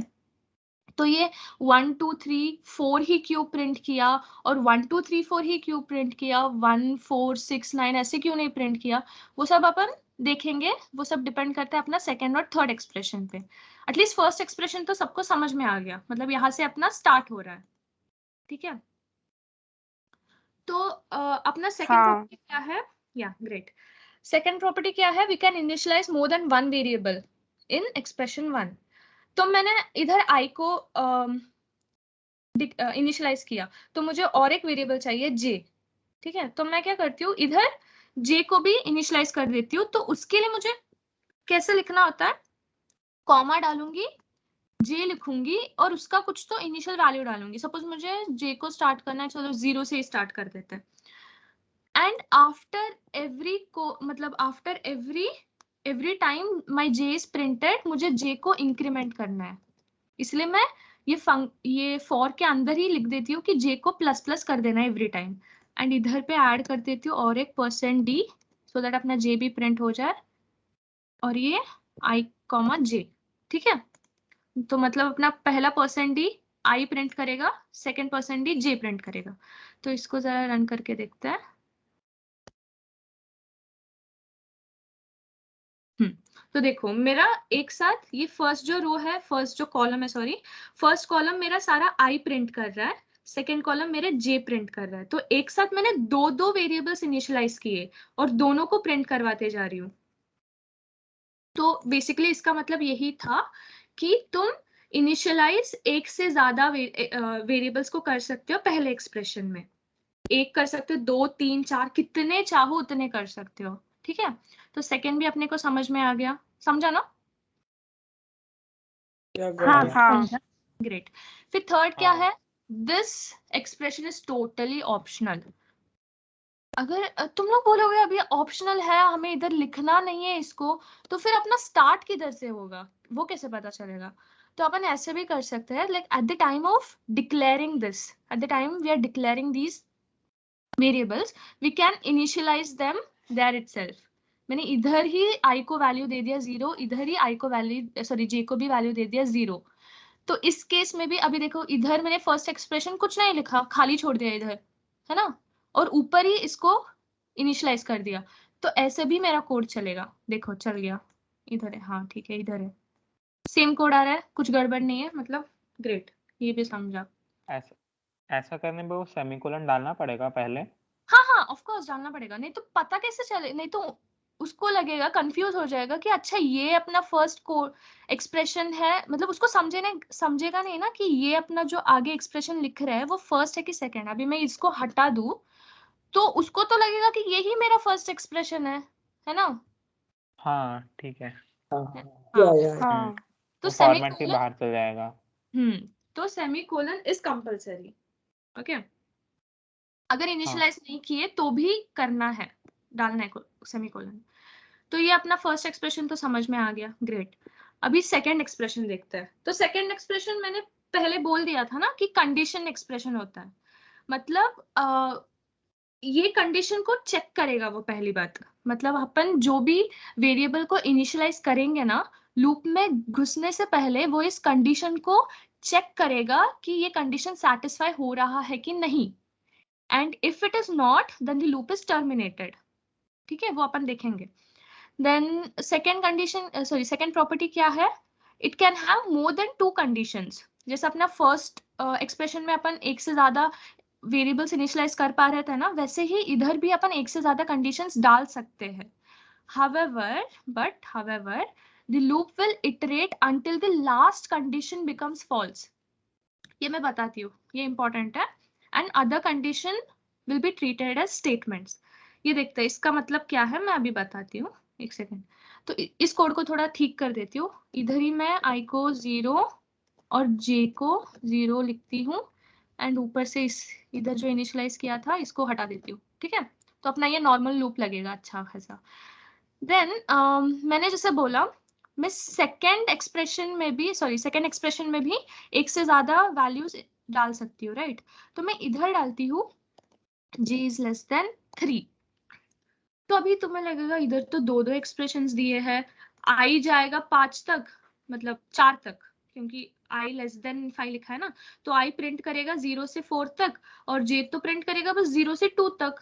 तो ये 1 2 3 4 ही क्यों प्रिंट किया, और 1 2 3 4 ही क्यों प्रिंट किया, 1 4 6 9 ऐसे क्यों नहीं प्रिंट किया, वो सब अपन देखेंगे. वो सब डिपेंड करता है अपना सेकंड और थर्ड एक्सप्रेशन पे. एटलीस्ट फर्स्ट एक्सप्रेशन तो सबको समझ में आ गया, मतलब यहाँ से अपना स्टार्ट हो रहा है. ठीक है, तो अपना सेकंड प्रॉपर्टी क्या है? या ग्रेट, सेकंड प्रॉपर्टी क्या है? We can initialize more than one variable in expression 1. तो मैंने इधर I को इनिशियलाइज किया, तो मुझे और एक वेरिएबल चाहिए J. ठीक है, तो मैं क्या करती हूँ, इधर J को भी इनिशियलाइज कर देती हूँ. तो उसके लिए मुझे कैसे लिखना होता है? कॉमा डालूंगी, J लिखूंगी और उसका कुछ तो इनिशियल वैल्यू डालूंगी. सपोज मुझे J को स्टार्ट करना है, चलो 0 से स्टार्ट कर देते हैं. And after every time my J is printed, मुझे J को इंक्रीमेंट करना है. इसलिए मैं ये फॉर के अंदर ही लिख देती हूँ कि J को प्लस प्लस कर देना है एवरी टाइम. एंड इधर पे ऐड कर देती हूँ और एक %d सो दैट अपना J भी प्रिंट हो जाए, और ये I, J. ठीक है, तो मतलब अपना पहला %d I प्रिंट करेगा, सेकेंड %d J प्रिंट करेगा. तो इसको जरा रन करके देखते हैं. तो देखो मेरा एक साथ ये फर्स्ट जो रो है, फर्स्ट जो कॉलम है, सॉरी फर्स्ट कॉलम मेरा सारा I प्रिंट कर रहा है, सेकेंड कॉलम मेरे J प्रिंट कर रहा है. तो एक साथ मैंने दो वेरिएबल्स इनिशियलाइज किए और दोनों को प्रिंट करवाते जा रही हूँ. तो बेसिकली इसका मतलब यही था कि तुम इनिशियलाइज एक से ज्यादा वेरिएबल्स को कर सकते हो पहले एक्सप्रेशन में. एक कर सकते हो, 2 3 4 कितने चाहो उतने कर सकते हो. ठीक है, तो सेकेंड भी अपने को समझ में आ गया, समझा ना? हाँ हाँ ग्रेट। फिर थर्ड क्या हाँ। है, this expression is totally optional. अगर तुम लोग बोलोगे अभी ऑप्शनल है, हमें इधर लिखना नहीं है इसको, तो फिर अपना स्टार्ट किधर से होगा, वो कैसे पता चलेगा? तो अपन ऐसे भी कर सकते हैं, like at the time of declaring this, at the time we are declaring these variables, we can initialize them there itself. मैंने इधर ही i को वैल्यू दे दिया 0, इधर ही i को वैल्यू सॉरी j को भी वैल्यू दे दिया 0। तो इस केस में भी अभी देखो, इधर मैंने फर्स्ट एक्सप्रेशन कुछ नहीं लिखा, खाली छोड़ दिया इधर, है ना, और ऊपर ही इसको इनिशियलाइज कर दिया। तो ऐसे भी मेरा कोड चलेगा। देखो चल गया, इधर है, हाँ ठीक है इधर है, सेम कोड आ रहा है, कुछ गड़बड़ नहीं है, मतलब ग्रेट, ये भी समझा। ऐसा करने में वो सेमीकोलन डालना पड़ेगा पहले? हाँ हाँ ऑफ कोर्स डालना पड़ेगा, नहीं तो पता कैसे चले, नहीं तो उसको लगेगा, कंफ्यूज हो जाएगा कि अच्छा ये अपना फर्स्ट कोड एक्सप्रेशन है, मतलब उसको समझेगा नहीं ना कि ये अपना जो आगे एक्सप्रेशन लिख रहा है वो फर्स्ट है कि सेकंड। अभी मैं इसको हटा दूं तो उसको तो लगेगा कि यही मेरा फर्स्ट एक्सप्रेशन है ना। हाँ ठीक है। हाँ हाँ तो वो फॉर्मेट के सेमीकोलन, बाहर चल जाएगा। तो सेमीकोलन इज कंपलसरी। ओके, अगर इनिशियलाइज नहीं किए तो भी करना है, डालना है सेमीकोलन। तो ये अपना फर्स्ट एक्सप्रेशन तो समझ में आ गया, ग्रेट। अभी सेकंड एक्सप्रेशन देखते हैं। तो सेकंड एक्सप्रेशन मैंने पहले बोल दिया था ना कि कंडीशन एक्सप्रेशन होता है, मतलब ये कंडीशन को चेक करेगा वो, पहली बात। मतलब अपन जो भी वेरिएबल को इनिशियलाइज करेंगे ना, लूप में घुसने से पहले वो इस कंडीशन को चेक करेगा कि ये कंडीशन सेटिस्फाई हो रहा है कि नहीं, and if it is not then the loop is terminated. ठीक है, वो अपन देखेंगे। Then second condition, second property क्या है? It can have more than 2 conditions. जैसे अपना फर्स्ट एक्सप्रेशन में अपन एक से ज्यादा वेरिएबल्स इनिशियलाइज कर पा रहे थे ना, वैसे ही इधर भी अपन एक से ज्यादा कंडीशंस डाल सकते हैं। However, the loop will iterate until the last condition becomes false. ये मैं बताती हूँ, ये इंपॉर्टेंट है। And other condition will be treated as statements. ये देखते हैं इसका मतलब क्या है, मैं अभी बताती हूँ, एक सेकेंड। तो इस कोड को थोड़ा ठीक कर देती हूँ। इधर ही मैं i को 0 और j को 0 लिखती हूँ, एंड ऊपर से इस इधर जो इनिशियलाइज किया था इसको हटा देती हूँ। ठीक है, तो अपना ये नॉर्मल लूप लगेगा अच्छा खासा। देन मैंने जैसे बोला, मैं सेकेंड एक्सप्रेशन में भी एक से ज्यादा वैल्यूज डाल सकती हूँ, राइट। तो मैं इधर डालती हूँ j इज लेस देन 3। तो अभी तुम्हें लगेगा इधर तो दो एक्सप्रेशंस दिए हैं, i जाएगा 5 तक, मतलब 4 तक, क्योंकि i लेस देन 5 लिखा है ना, तो i प्रिंट करेगा 0 से 4 तक, और j तो प्रिंट करेगा बस 0 से 2 तक।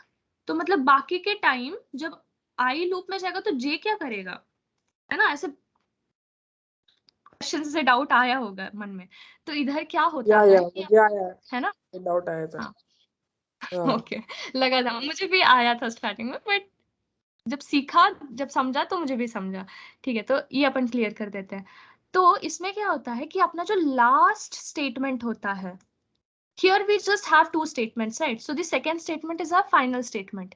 तो मतलब बाकी के टाइम जब i लूप में जाएगा तो j क्या करेगा, है ना। ऐसे क्वेश्चन से डाउट आया होगा मन में। तो इधर क्या होता है, मुझे आया है ना, डाउट आया था। ओके लगा था, मुझे भी आया था स्टार्टिंग में, बट जब सीखा, जब समझा तो मुझे भी समझा। ठीक है, तो ये अपन क्लियर कर देते हैं। तो इसमें क्या होता है कि अपना जो लास्ट स्टेटमेंट होता है, here we just have 2 statements, right? So the second statement is our final statement.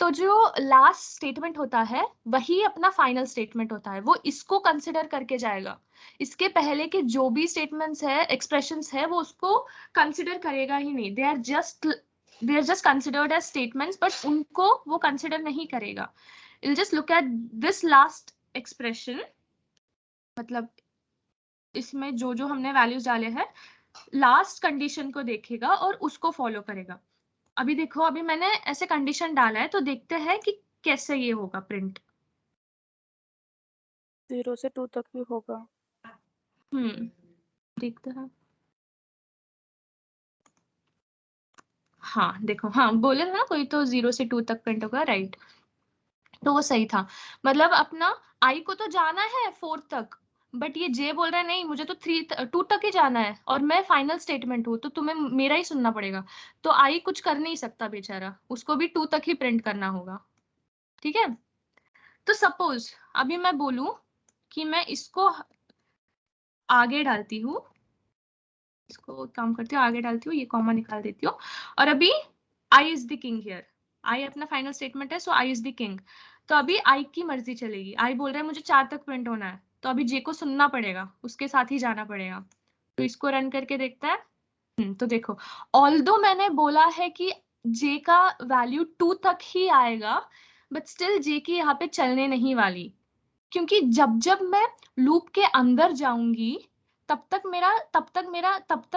तो जो लास्ट स्टेटमेंट होता है वही अपना फाइनल स्टेटमेंट होता है, वो इसको कंसिडर करके जाएगा। इसके पहले के जो भी स्टेटमेंट्स है, एक्सप्रेशंस है, वो उसको कंसिडर करेगा ही नहीं। They are just considered as statements, but उनको वो कंसिडर नहीं करेगा। It just look at this last expression, मतलब इसमें जो जो हमने वैल्यूज डाले हैं, लास्ट कंडीशन को देखेगा और उसको फॉलो करेगा। अभी देखो, अभी मैंने ऐसे कंडीशन डाला है, तो देखते हैं कि कैसे ये होगा प्रिंट। 0 से 2 तक भी होगा। देखते हैं। हाँ देखो, हाँ बोले ना कोई तो 0 से 2 तक प्रिंट होगा, राइट। तो वो सही था, मतलब अपना i को तो जाना है 4 तक, बट ये j बोल रहा है नहीं, मुझे तो 2 तक ही जाना है, और मैं फाइनल स्टेटमेंट हूँ, तो तुम्हें मेरा ही सुनना पड़ेगा। तो i कुछ कर नहीं सकता बेचारा, उसको भी 2 तक ही प्रिंट करना होगा। ठीक है, तो सपोज अभी मैं बोलूं कि मैं इसको आगे डालती हूँ, इसको काम करती हूँ, आगे डालती हूँ, ये कॉमा निकाल देती हूँ, और अभी I is the king here. आई अपना फाइनल स्टेटमेंट है, सो आई इज द किंग। तो अभी आई की मर्जी चलेगी, आई बोल रहा है मुझे 4 तक प्रिंट होना है, तो अभी जे को सुनना पड़ेगा, उसके साथ ही जाना पड़ेगा। तो इसको रन करके देखता है। तो देखो, ऑल्दो मैंने बोला है कि जे का वैल्यू 2 तक ही आएगा, बट स्टिल जे की यहाँ पे चलने नहीं वाली, क्योंकि जब जब मैं लूप के अंदर जाऊंगी तब तक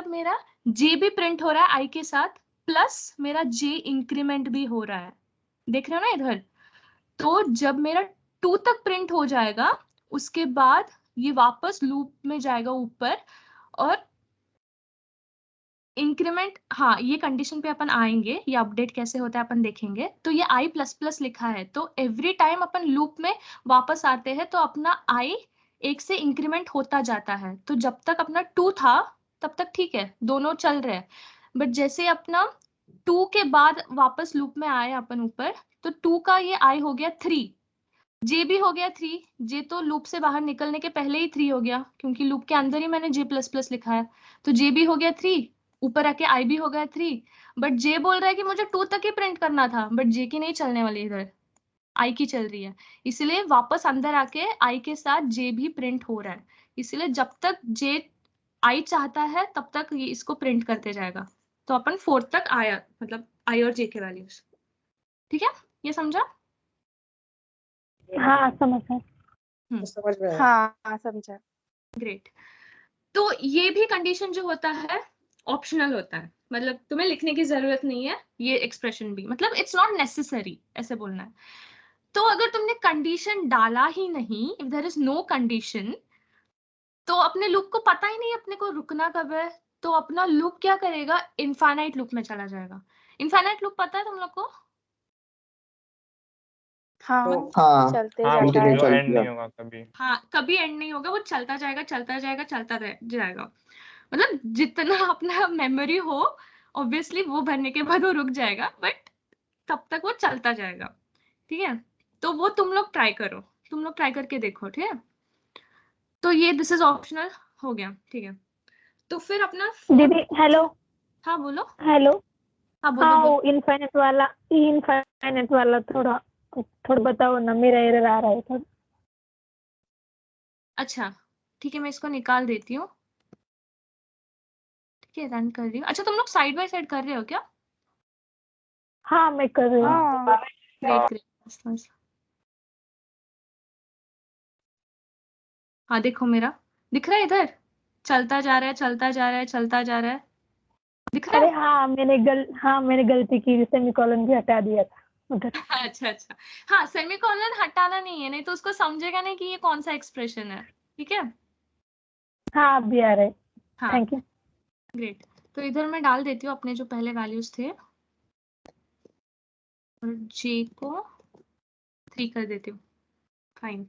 मेरा जे भी प्रिंट हो रहा है आई के साथ, प्लस मेरा जे इंक्रीमेंट भी हो रहा है। देख रहे हो ना इधर? तो जब मेरा 2 तक प्रिंट हो जाएगा, उसके बाद ये वापस लूप में जाएगा ऊपर और इंक्रीमेंट, हाँ ये कंडीशन पे अपन आएंगे, ये अपडेट कैसे होता है अपन देखेंगे। तो ये आई प्लस प्लस लिखा है, तो एवरी टाइम अपन लूप में वापस आते हैं तो अपना आई 1 से इंक्रीमेंट होता जाता है। तो जब तक अपना 2 था तब तक ठीक है, दोनों चल रहे हैं, बट जैसे अपना 2 के बाद वापस लूप में आए अपन ऊपर, तो 2 का ये आई हो गया 3, जे भी हो गया 3, जे तो लूप से बाहर निकलने के पहले ही 3 हो गया, क्योंकि लूप के अंदर ही मैंने जे प्लस प्लस लिखा है, तो जे भी हो गया 3, ऊपर आके आई भी हो गया 3, बट जे बोल रहा है कि मुझे 2 तक ही प्रिंट करना था, बट जे की नहीं चलने वाली, इधर आई की चल रही है, इसलिए वापस अंदर आके आई के साथ जे भी प्रिंट हो रहा है। इसलिए जब तक जे आई चाहता है तब तक ये इसको प्रिंट करते जाएगा। तो अपन 4 तक आया, मतलब आई और जे के वैल्यूज। ठीक है, ये समझा? हाँ समझा। समझ में आया। हाँ समझा। ग्रेट। तो ये भी कंडीशन जो होता है ऑप्शनल होता है, मतलब तुम्हें लिखने की जरूरत नहीं है ये एक्सप्रेशन भी, मतलब इट्स नॉट नेसेसरी ऐसे बोलना है। तो अगर तुमने कंडीशन डाला ही नहीं, if there is no condition, तो अपने लूप को पता ही नहीं अपने को रुकना कब है, तो अपना लूप क्या करेगा, इनफाइनाइट लूप में चला जाएगा। इनफाइनाइट लूप पता है तुम लोग को? हाँ हाँ चलते हाँ, जाता वो है। जो एंड नहीं होगा कभी। हाँ, कभी एंड नहीं होगा, वो चलता जाएगा चलता जाएगा चलता जाएगा, मतलब जितना अपना मेमोरी हो ऑब्वियसली वो भरने के बाद वो रुक जाएगा, बट तब तक वो चलता जाएगा। ठीक है, तो वो तुम लोग ट्राई करो, तुम लोग ट्राई करके देखो। ठीक है, तो ये दिस इज ऑप्शनल हो गया। ठीक है, तो फिर अपना दीदी हेलो। हाँ बोलो। हेलो। हाँ बोलो हाँ बोलो। वो इनफाइनाइट वाला थोड़ा बताओ ना, मेरा एरर आ रहा है थोड़ा। अच्छा ठीक है, मैं इसको निकाल देती हूँ। ठीक है, रन कर रही हूँ। अच्छा तुम लोग साइड बाय साइड कर रहे हो क्या? हाँ मैं कर रही हूँ। हाँ ग्रेट ग्रेट। हाँ देखो, मेरा दिख रहा है इधर, चलता जा रहा है चलता जा रहा है चलता जा रहा है, दिख रहा अरे है? हाँ मैंने गलती की, सेमीकोलन भी हटा दिया था उधर। अच्छा अच्छा, हाँ सेमीकोलन हटाना नहीं है, नहीं तो उसको समझेगा नहीं कि ये कौन सा एक्सप्रेशन है। ठीक है, हाँ अब भी आ रहा है। हाँ थैंक यू। ग्रेट। तो इधर मैं डाल देती हूँ अपने जो पहले वैल्यूज थे, और जे को 3 कर देती हूँ। फाइन,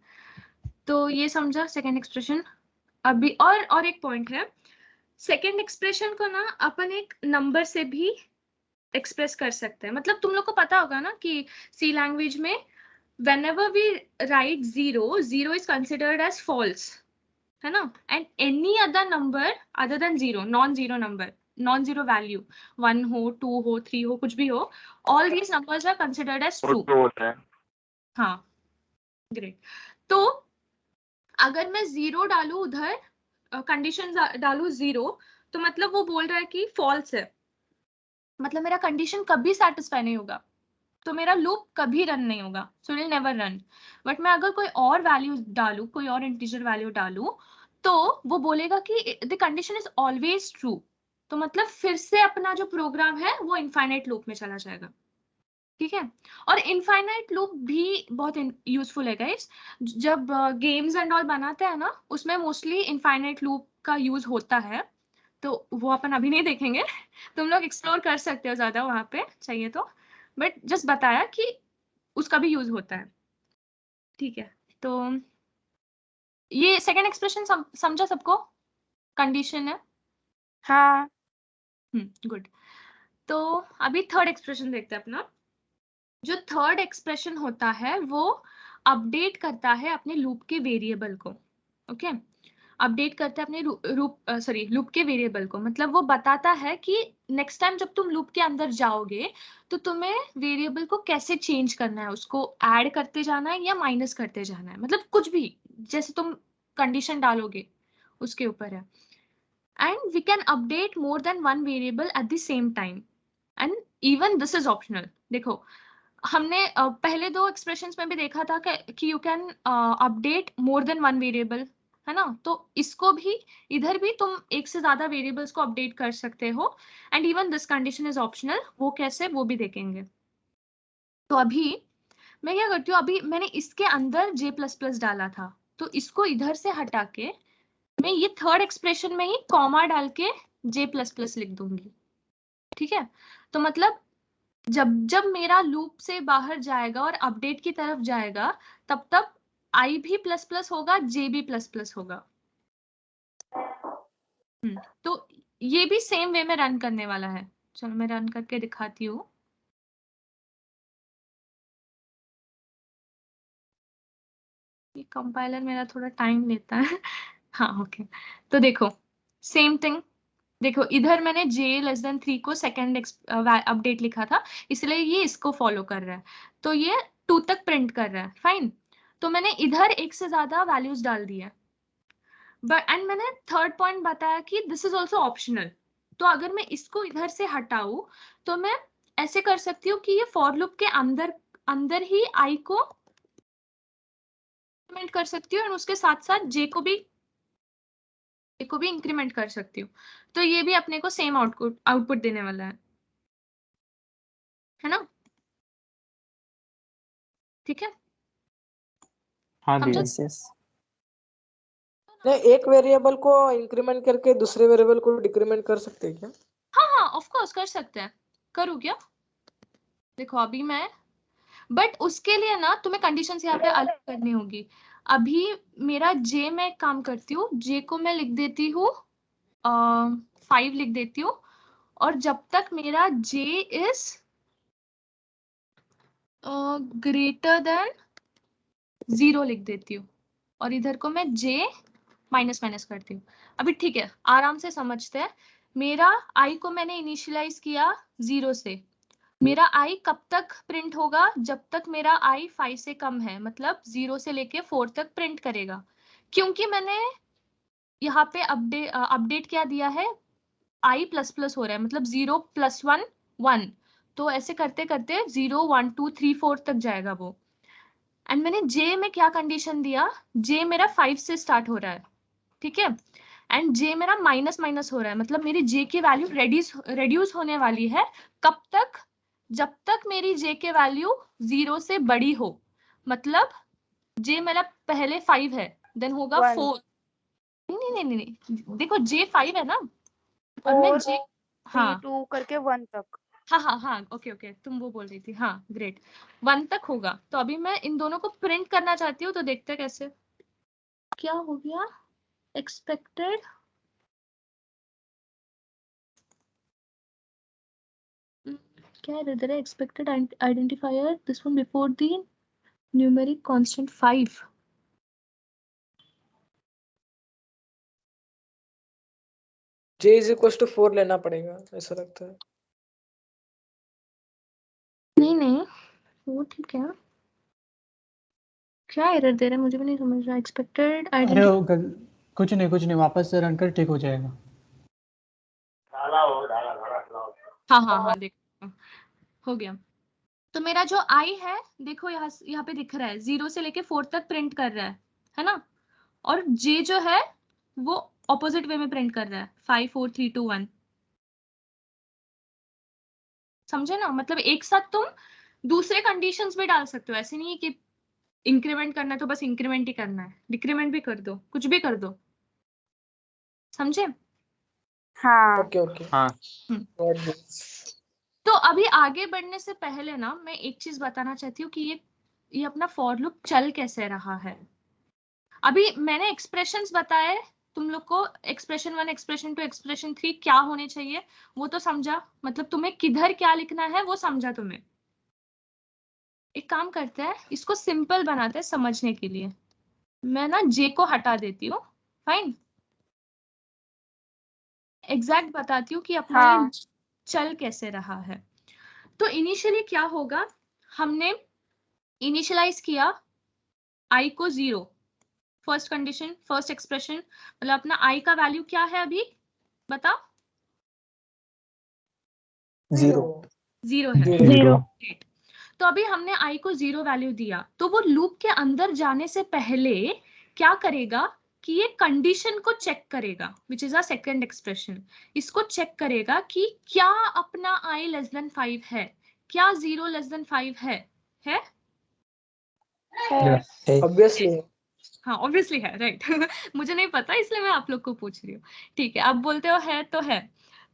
तो ये समझा सेकेंड एक्सप्रेशन। अभी और एक पॉइंट है, सेकेंड एक्सप्रेशन को ना अपन एक नंबर से भी एक्सप्रेस कर सकते हैं। मतलब तुम लोग को पता होगा ना कि सी लैंग्वेज में whenever we write 0 is considered as false, है ना, and any other number other than 0, non-zero number, non-zero value, 1 हो 2 हो 3 हो कुछ भी हो, all these numbers are considered as true। होता है। हाँ ग्रेट। तो अगर मैं 0 डालू उधर, कंडीशन डालू 0, तो मतलब वो बोल रहा है कि फॉल्स है, मतलब मेरा कंडीशन कभी सेटिस्फाई नहीं होगा, तो मेरा लूप कभी रन नहीं होगा, so it will never run. But मैं अगर कोई और वैल्यू डालू, कोई और इंटीजर वैल्यू डालू, तो वो बोलेगा कि the condition is always true, तो मतलब फिर से अपना जो प्रोग्राम है वो इनफाइनाइट लूप में चला जाएगा। ठीक है, और इनफाइनाइट लूप भी बहुत यूजफुल है गाइस। जब गेम्स एंड ऑल बनाते हैं ना, उसमें मोस्टली इनफाइनाइट लूप का यूज होता है, तो वो अपन अभी नहीं देखेंगे तुम लोग एक्सप्लोर कर सकते हो ज्यादा वहां पे चाहिए तो, बट जस्ट बताया कि उसका भी यूज होता है। ठीक है, तो ये सेकेंड एक्सप्रेशन समझा सबको? कंडीशन है। हाँ गुड। तो अभी थर्ड एक्सप्रेशन देखते हैं अपना। जो थर्ड एक्सप्रेशन होता है वो अपडेट करता है अपने लूप के वेरिएबल को। ओके, अपडेट करता है अपने लूप के वेरिएबल को, मतलब वो बताता है कि नेक्स्ट टाइम जब तुम लूप के अंदर जाओगे तो तुम्हें वेरिएबल को कैसे चेंज करना है, उसको ऐड करते जाना है या माइनस करते जाना है, मतलब कुछ भी जैसे तुम कंडीशन डालोगे उसके ऊपर है। And we can update more than one variable at the same time and even this is optional. देखो हमने पहले दो एक्सप्रेशंस में भी देखा था कि you can update more than one variable, है ना। तो इसको भी इधर भी तुम एक से ज्यादा वेरिएबल्स को अपडेट कर सकते हो and even this condition is optional. वो कैसे, वो भी देखेंगे। तो अभी मैं क्या करती हूँ, अभी मैंने इसके अंदर j++ डाला था, तो इसको इधर से हटा के मैं ये थर्ड एक्सप्रेशन में ही कॉमा डाल के j++ लिख दूंगी। ठीक है, तो मतलब जब जब मेरा लूप से बाहर जाएगा और अपडेट की तरफ जाएगा तब तब i भी ++ होगा, j भी ++ होगा। तो ये भी सेम वे में रन करने वाला है। चलो मैं रन करके दिखाती हूँ। ये कंपाइलर मेरा थोड़ा टाइम लेता है। हाँ ओके, तो देखो सेम थिंग। देखो इधर मैंने j<3 को सेकंड अपडेट लिखा था, इसलिए ये इसको फॉलो कर रहा है, तो ये 2 तक प्रिंट कर रहा है। फाइन, तो मैंने इधर एक से ज्यादा वैल्यूज डाल दिया, बट एंड मैंने थर्ड पॉइंट बताया कि दिस इज ऑल्सो ऑप्शनल। तो अगर मैं इसको इधर से हटाऊं तो मैं ऐसे कर सकती हूँ कि ये फॉर लूप के अंदर अंदर ही i को इंक्रीमेंट कर सकती हूँ और उसके साथ साथ j को भी इंक्रीमेंट कर सकती हूँ। तो ये भी अपने को सेम आउटपुट देने वाला है ना। ठीक है, हाँ समझो? दीदी। नहीं, एक वेरिएबल को इंक्रीमेंट करके दूसरे वेरिएबल को डिक्रीमेंट कर सकते हैं क्या? हाँ ऑफ कोर्स कर सकते हैं। करूँ क्या? देखो अभी मैं, बट उसके लिए ना तुम्हें कंडीशंस यहाँ पे अलग करनी होगी। अभी मेरा j में एक काम करती हूँ, j को मैं लिख देती हूँ 5 लिख देती हूँ, और जब तक मेरा j इज ग्रेटर देन 0 लिख देती हूँ, और इधर को मैं j माइनस माइनस करती हूँ। अभी ठीक है, आराम से समझते हैं। मेरा i को मैंने इनिशियलाइज किया 0 से, मेरा i कब तक प्रिंट होगा? जब तक मेरा i 5 से कम है, मतलब 0 से लेके 4 तक प्रिंट करेगा। क्योंकि मैंने यहाँ पे अपडेट क्या दिया है, i++ हो रहा है, मतलब 0 + 1 1, तो ऐसे करते करते 0 1 2 3 4 तक जाएगा वो। एंड मैंने j में क्या कंडीशन दिया, j मेरा 5 से स्टार्ट हो रहा है, ठीक है, एंड j मेरा माइनस माइनस हो रहा है, मतलब मेरी j की वैल्यू रेड्यूस होने वाली है। कब तक? जब तक मेरी j के वैल्यू 0 से बड़ी हो, मतलब j मेरा पहले 5 है, देन होगा 4। नहीं नहीं नहीं नहीं, देखो j 5 है ना, और मैं j 2 करके 1 तक। हाँ ओके ओके, तुम वो बोल रही थी, हाँ ग्रेट, 1 तक होगा। तो अभी मैं इन दोनों को प्रिंट करना चाहती हूँ, तो देखते हैं कैसे। क्या हो गया, एक्सपेक्टेड क्या है इधर, expected identifier, this one before the numeric constant 5। j = 4 लेना पड़ेगा ऐसा लगता है। नहीं वो ठीक है, क्या एरर दे रहा है मुझे भी नहीं समझ रहा। एक्सपेक्टेड अरे कुछ नहीं, वापस से रन कर, ठीक हो जाएगा। हाँ देख हो गया। तो मेरा जो i है, देखो यहाँ पे दिख रहा है 0 से लेके 4 तक प्रिंट कर रहा है ना, और j जो है वो ऑपोजिट वे में प्रिंट कर रहा है, 5 4 3 2 1। समझे ना, मतलब एक साथ तुम दूसरे कंडीशंस भी डाल सकते हो, ऐसे नहीं है कि इंक्रीमेंट करना है तो बस इंक्रीमेंट ही करना है, डिक्रीमेंट भी कर दो, कुछ भी कर दो। समझे? हाँ ओके हाँ। तो अभी आगे बढ़ने से पहले ना मैं एक चीज बताना चाहती हूँ कि ये अपना फॉर लूप चल कैसे रहा है। अभी मैंने एक्सप्रेशंस बताए तुम लोग को, एक्सप्रेशन 1 एक्सप्रेशन 2 एक्सप्रेशन 3 क्या होने चाहिए वो तो समझा, मतलब तुम्हें किधर क्या लिखना है वो समझा तुम्हें। एक काम करते हैं, इसको सिंपल बनाते हैं समझने के लिए। मैं ना j को हटा देती हूँ, फाइन, एग्जैक्ट बताती हूँ कि अपना ये चल कैसे रहा है। तो इनिशियली क्या होगा, हमने इनिशियलाइज किया i को 0, फर्स्ट कंडीशन, फर्स्ट एक्सप्रेशन, मतलब अपना i का वैल्यू क्या है अभी बताओ? 0 0 है। 0 Great. तो अभी हमने i को 0 वैल्यू दिया, तो वो लूप के अंदर जाने से पहले क्या करेगा कि ये कंडीशन को चेक करेगा, which is a second expression. इसको चेक करेगा कि क्या अपना i लेस देन 5 है, क्या 0 लेस देन 5 है? ऑब्वियसली है। हाँ ऑब्वियसली है, राइट। मुझे नहीं पता इसलिए मैं आप लोग को पूछ रही हूँ। ठीक है, आप बोलते हो है तो है।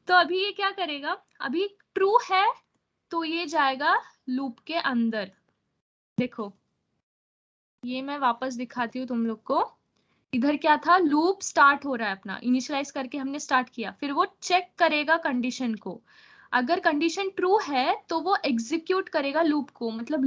तो अभी ये क्या करेगा, अभी ट्रू है तो ये जाएगा लूप के अंदर। देखो ये मैं वापस दिखाती हूँ तुम लोग को। इधर क्या था, लूप स्टार्ट हो रहा है अपना, इनिशियलाइज करके हमने स्टार्ट किया, फिर वो चेक करेगा कंडीशन को। अगर कंडीशन ट्रू है तो वो एग्जीक्यूट करेगा लूप को, मतलब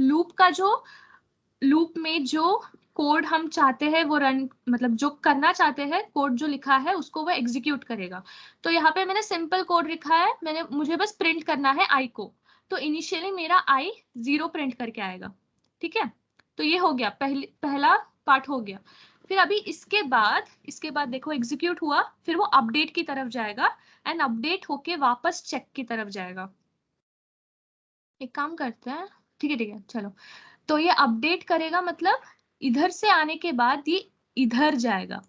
लूप में जो कोड हम चाहते हैं वो रन, मतलब जो करना चाहते हैं कोड जो लिखा है उसको वो एग्जीक्यूट करेगा। तो यहाँ पे मैंने सिंपल कोड लिखा है, मुझे बस प्रिंट करना है आई को। तो इनिशियली मेरा आई 0 प्रिंट करके आएगा। ठीक है, तो ये हो गया, पहला पार्ट हो गया। फिर अभी इसके बाद देखो एग्जीक्यूट हुआ, फिर वो अपडेट की तरफ जाएगा एंड अपडेट होके वापस चेक की तरफ जाएगा। एक काम करते हैं, ठीक है चलो। तो ये अपडेट करेगा, मतलब इधर से आने के बाद ये इधर जाएगा,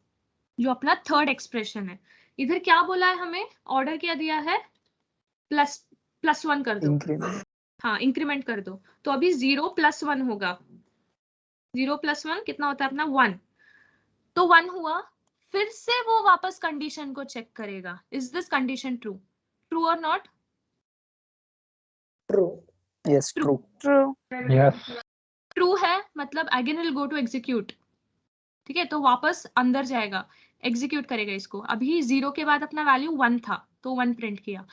जो अपना थर्ड एक्सप्रेशन है। इधर क्या बोला है हमें, ऑर्डर क्या दिया है, +1 कर दो। हाँ इंक्रीमेंट कर दो, तो अभी 0 + 1 होगा। 0 + 1 कितना होता है अपना 1, तो 1 हुआ। फिर से वो वापस कंडीशन को चेक करेगा, इज दिस कंडीशन ट्रू और not? True. Yes true. Yes true है, मतलब again will go to execute. ठीक है, तो वापस अंदर जाएगा, एग्जीक्यूट करेगा इसको। अभी 0 के बाद अपना वैल्यू 1 था तो 1 प्रिंट किया।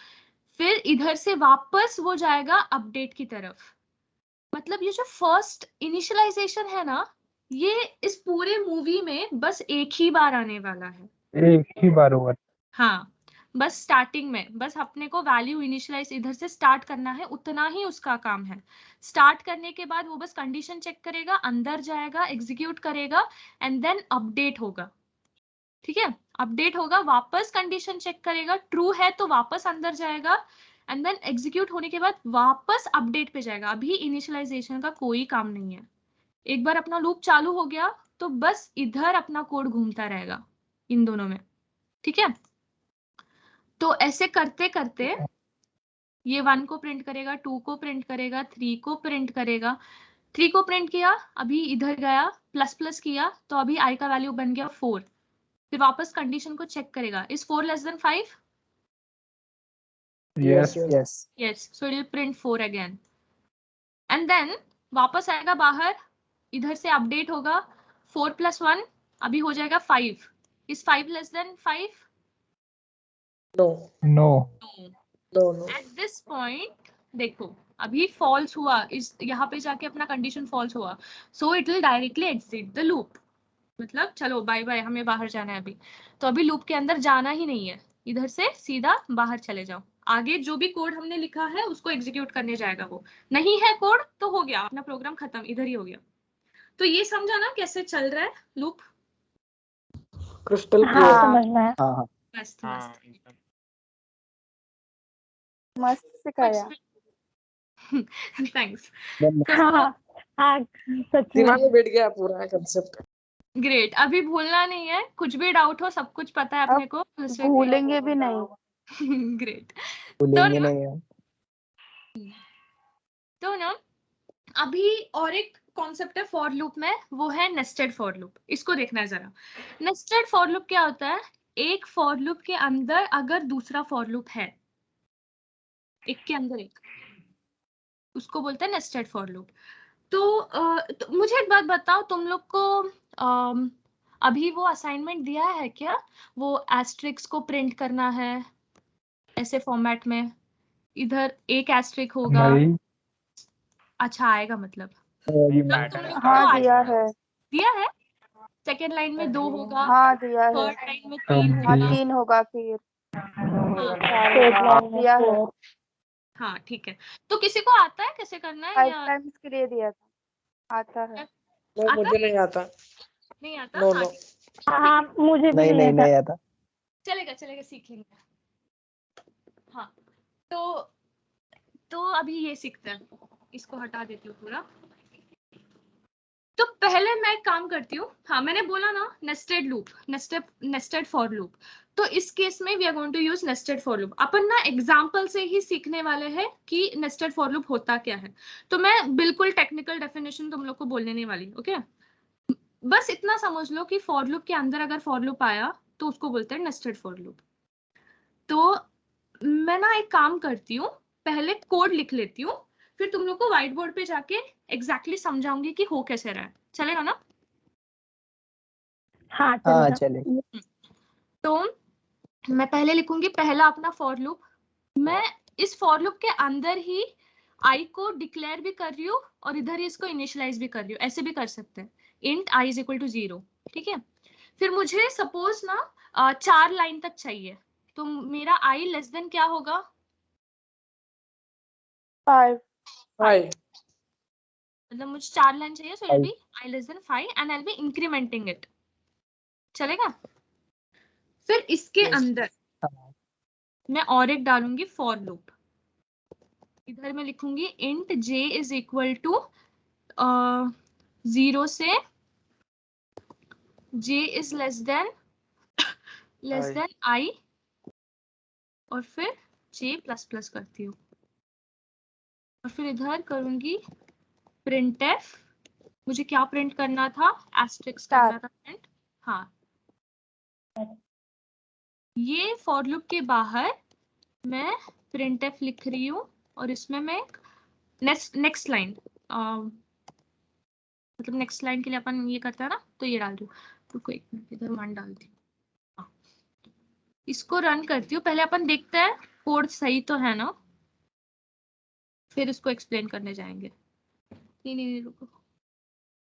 फिर इधर से वापस वो जाएगा अपडेट की तरफ। मतलब ये जो फर्स्ट इनिशियलाइजेशन है ना, ये इस पूरे मूवी में बस एक ही बार आने वाला है। एक ही बार हुआ। हाँ, बस स्टार्टिंग में, बस अपने को वैल्यू इनिशियलाइज इधर से स्टार्ट करना है, उतना ही उसका काम है। स्टार्ट करने के बाद वो बस कंडीशन चेक करेगा, अंदर जाएगा, एग्जीक्यूट करेगा एंड देन अपडेट होगा। ठीक है, अपडेट होगा, वापस कंडीशन चेक करेगा, ट्रू है तो वापस अंदर जाएगा एंड देन एग्जीक्यूट होने के बाद वापस अपडेट पे जाएगा। अभी इनिशियलाइजेशन का कोई काम नहीं है। एक बार अपना लूप चालू हो गया तो बस इधर अपना कोड घूमता रहेगा इन दोनों में। ठीक है, तो ऐसे करते करते ये 1 को प्रिंट करेगा, 2 को प्रिंट करेगा, 3 को प्रिंट करेगा। 3 को प्रिंट किया, अभी इधर गया प्लस किया, तो अभी i का वैल्यू बन गया 4। फिर वापस कंडीशन को चेक करेगा, is 4 less than 5? Yes, so it will print 4 again. And then वापस आएगा बाहर, इधर से अपडेट होगा, 4 + 1 अभी हो जाएगा 5। Is 5 less than 5? No At this point देखो अभी फॉल्स हुआ, इस यहाँ पे जाके अपना कंडीशन फॉल्स हुआ, so it will directly exit the loop। मतलब चलो बाय बाय, हमें बाहर जाना है अभी, तो अभी लूप के अंदर जाना ही नहीं है, इधर से सीधा बाहर चले जाओ। आगे जो भी कोड हमने लिखा है उसको एग्जीक्यूट करने जाएगा। वो नहीं है कोड तो हो गया, अपना प्रोग्राम खत्म, इधर ही हो गया। तो ये समझा ना कैसे चल रहा है लूप? क्रिस्टल हाँ समझना है। मस्त मस्त, मस्त सिखाया। थैंक्स। हाँ सच दिमाग में। में बैठ गया पूरा कंसेप्ट। ग्रेट, अभी भूलना नहीं है, कुछ भी डाउट हो सब कुछ पता है अपने को, भूलेंगे भी नहीं। ग्रेट। भूलेंगे नहीं हम। तो ना अभी और एक कॉन्सेप्ट है फॉर लूप में, वो है नेस्टेड फॉर लूप। इसको देखना है जरा। नेस्टेड फॉर लूप क्या होता है, एक फॉर लूप के अंदर अगर दूसरा फॉर लूप है, एक के अंदर एक, उसको बोलते हैं नेस्टेड फॉर लूप। तो मुझे एक बात बताओ, तुम लोग को अभी वो असाइनमेंट दिया है क्या, वो एस्ट्रिक्स को प्रिंट करना है ऐसे फॉर्मेट में, इधर एक एस्ट्रिक होगा। नहीं। अच्छा आएगा मतलब, हाँ दिया है। सेकेंड लाइन में 2 होगा, हाँ दिया है। थर्ड लाइन में 3 हाँ होगा। 3 होगा, फिर हाँ दिया है। हाँ ठीक है, तो किसी को आता है कैसे करना है 5 या टाइम्स के लिए दिया था, आता है। मुझे नहीं आता। नहीं आता? नो हाँ नो। हाँ मुझे भी नहीं नहीं नहीं आता। चलेगा चलेगा, सीख लेंगे। हाँ तो अभी ये सीखते हैं, इसको हटा देती हूँ पूरा। तो पहले मैं एक काम करती हूँ, हाँ मैंने बोला ना nested loop, nested for loop. तो इस केस में we are going to use nested for loop. अपन ना एग्जांपल से ही सीखने वाले हैं कि नेस्टेड फॉर लूप होता क्या है। तो मैं बिल्कुल टेक्निकल डेफिनेशन तुम लोग को बोलने नहीं वाली, ओके? बस इतना समझ लो कि फॉर लूप के अंदर अगर फॉर लूप आया तो उसको बोलते हैं नेस्टेड फॉर लूप। तो मैं ना एक काम करती हूँ, पहले कोड लिख लेती हूँ, फिर तुम लोग को व्हाइट बोर्ड पे जाके एग्जैक्टली समझाऊंगी कि हो कैसे रहा है। चलेगा ना? हाँ हाँ चलेगा। चले। तो मैं पहले लिखूंगी पहला अपना फॉर लूप। मैं इस फॉर लूप के अंदर ही आई को डिक्लेयर भी कर रही हूँ और इधर ही इसको इनिशियलाइज भी कर रही हूँ। ऐसे भी कर सकते हैं, int I is equal to 0, ठीक है? फिर मुझे सपोज ना 4 लाइन तक चाहिए, तो मेरा आई लेस देन क्या होगा? 5. मतलब मुझे 4 लाइन चाहिए, so it be I less than 5 and I will be incrementing it. चलेगा? फिर इसके अंदर मैं और एक डालूंगी फॉर लूप। इधर मैं लिखूंगी int j is equal to 0 से j is less than I, और फिर j प्लस प्लस करती हूँ, और फिर इधर करूंगी printf। मुझे क्या प्रिंट करना था? एस्टेरिस्क करना था प्रिंट। हाँ, ये फॉर लूप के बाहर मैं printf लिख रही हूँ, और इसमें मैं नेक्स्ट लाइन मतलब नेक्स्ट लाइन के लिए अपन ये करते हैं ना, तो ये डाल दूँ। रुको एक मिनट, इधर 1 डालती हूँ। इसको रन करती हूँ, पहले अपन देखते हैं कोड सही तो है ना, फिर इसको एक्सप्लेन करने जाएंगे। नहीं रुको,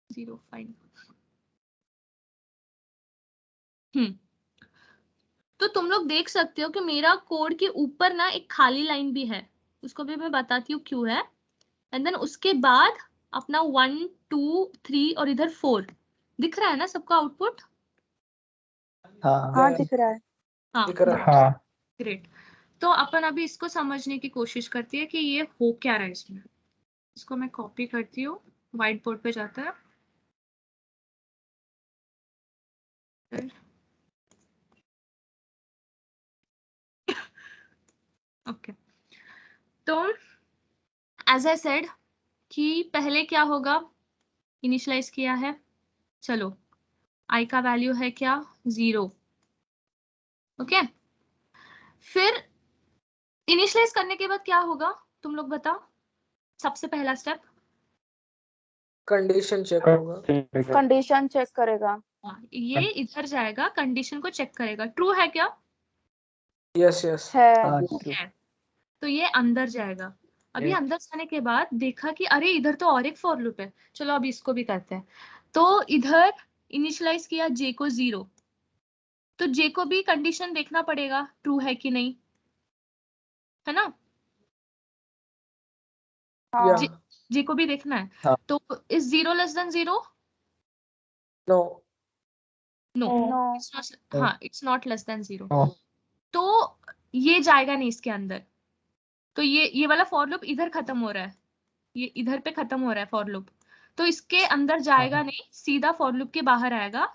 0 फाइन। तो तुम लोग देख सकते हो कि मेरा कोड के ऊपर ना एक खाली लाइन भी है, उसको भी मैं बताती हूँ क्यों है। एंड देन उसके बाद अपना 1 2 3 और इधर 4 दिख रहा है ना सबका आउटपुट? हाँ दिख रहा है। हाँ ग्रेट। तो अपन अभी इसको समझने की कोशिश करती है कि ये हो क्या रहा है इसमें। इसको मैं कॉपी करती हूँ, व्हाइट बोर्ड पे जाता है। ओके, तो एज आई सेड कि पहले क्या होगा, इनिशियलाइज किया है, चलो आई का वैल्यू है क्या? 0, ओके? फिर इनिशियलाइज करने के बाद क्या होगा तुम लोग बताओ? सबसे पहला स्टेप कंडीशन चेक होगा। कंडीशन चेक करेगा। ये इधर जाएगा, कंडीशन को चेक करेगा, ट्रू है क्या? यस है। तो ये अंदर जाएगा। अभी अंदर जाने के बाद देखा कि अरे इधर तो और एक फॉर लूप है, चलो अभी इसको भी करते हैं। तो इधर इनिशियलाइज किया j को 0, तो j को भी कंडीशन देखना पड़ेगा ट्रू है कि नहीं, है ना? j को भी देखना है। हाँ. तो इज 0 लेस देन 0? नो, हाँ इट्स नॉट लेस देन 0। तो ये जाएगा नहीं इसके अंदर। तो ये वाला फॉर लूप इधर खत्म हो रहा है, ये इधर पे खत्म हो रहा है फॉर लूप, तो इसके अंदर जाएगा नहीं, सीधा फॉर लूप के बाहर आएगा।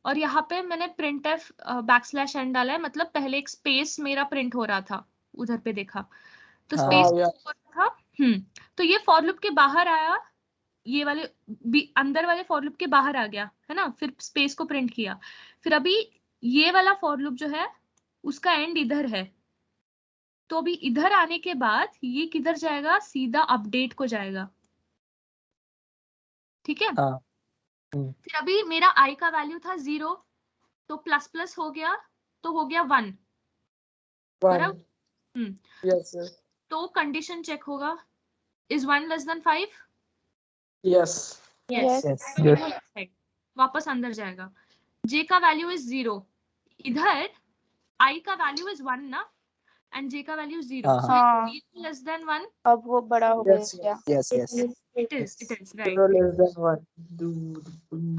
और यहाँ पे मैंने printf \n डाला है, मतलब पहले एक स्पेस मेरा प्रिंट हो रहा था, उधर पे देखा तो स्पेस हो रहा था। तो ये फॉर लूप के बाहर आया, ये वाले अंदर वाले फॉर लूप के बाहर आ गया है ना, फिर स्पेस को प्रिंट किया। फिर अभी ये वाला फॉर लूप जो है उसका एंड इधर है, तो अभी इधर आने के बाद ये किधर जाएगा? सीधा अपडेट को जाएगा, ठीक है? फिर अभी मेरा i का वैल्यू था 0, तो प्लस प्लस हो गया, तो हो गया 1 बराबर। तो कंडीशन चेक होगा, इज 1 लेस देन 5? यस। वापस अंदर जाएगा, j का वैल्यू इज 0, इधर i का वैल्यू इज 1 ना, एंड j का वैल्यू 0, so लेस देन 1। अब वो बड़ा हो गया। Yes it is right.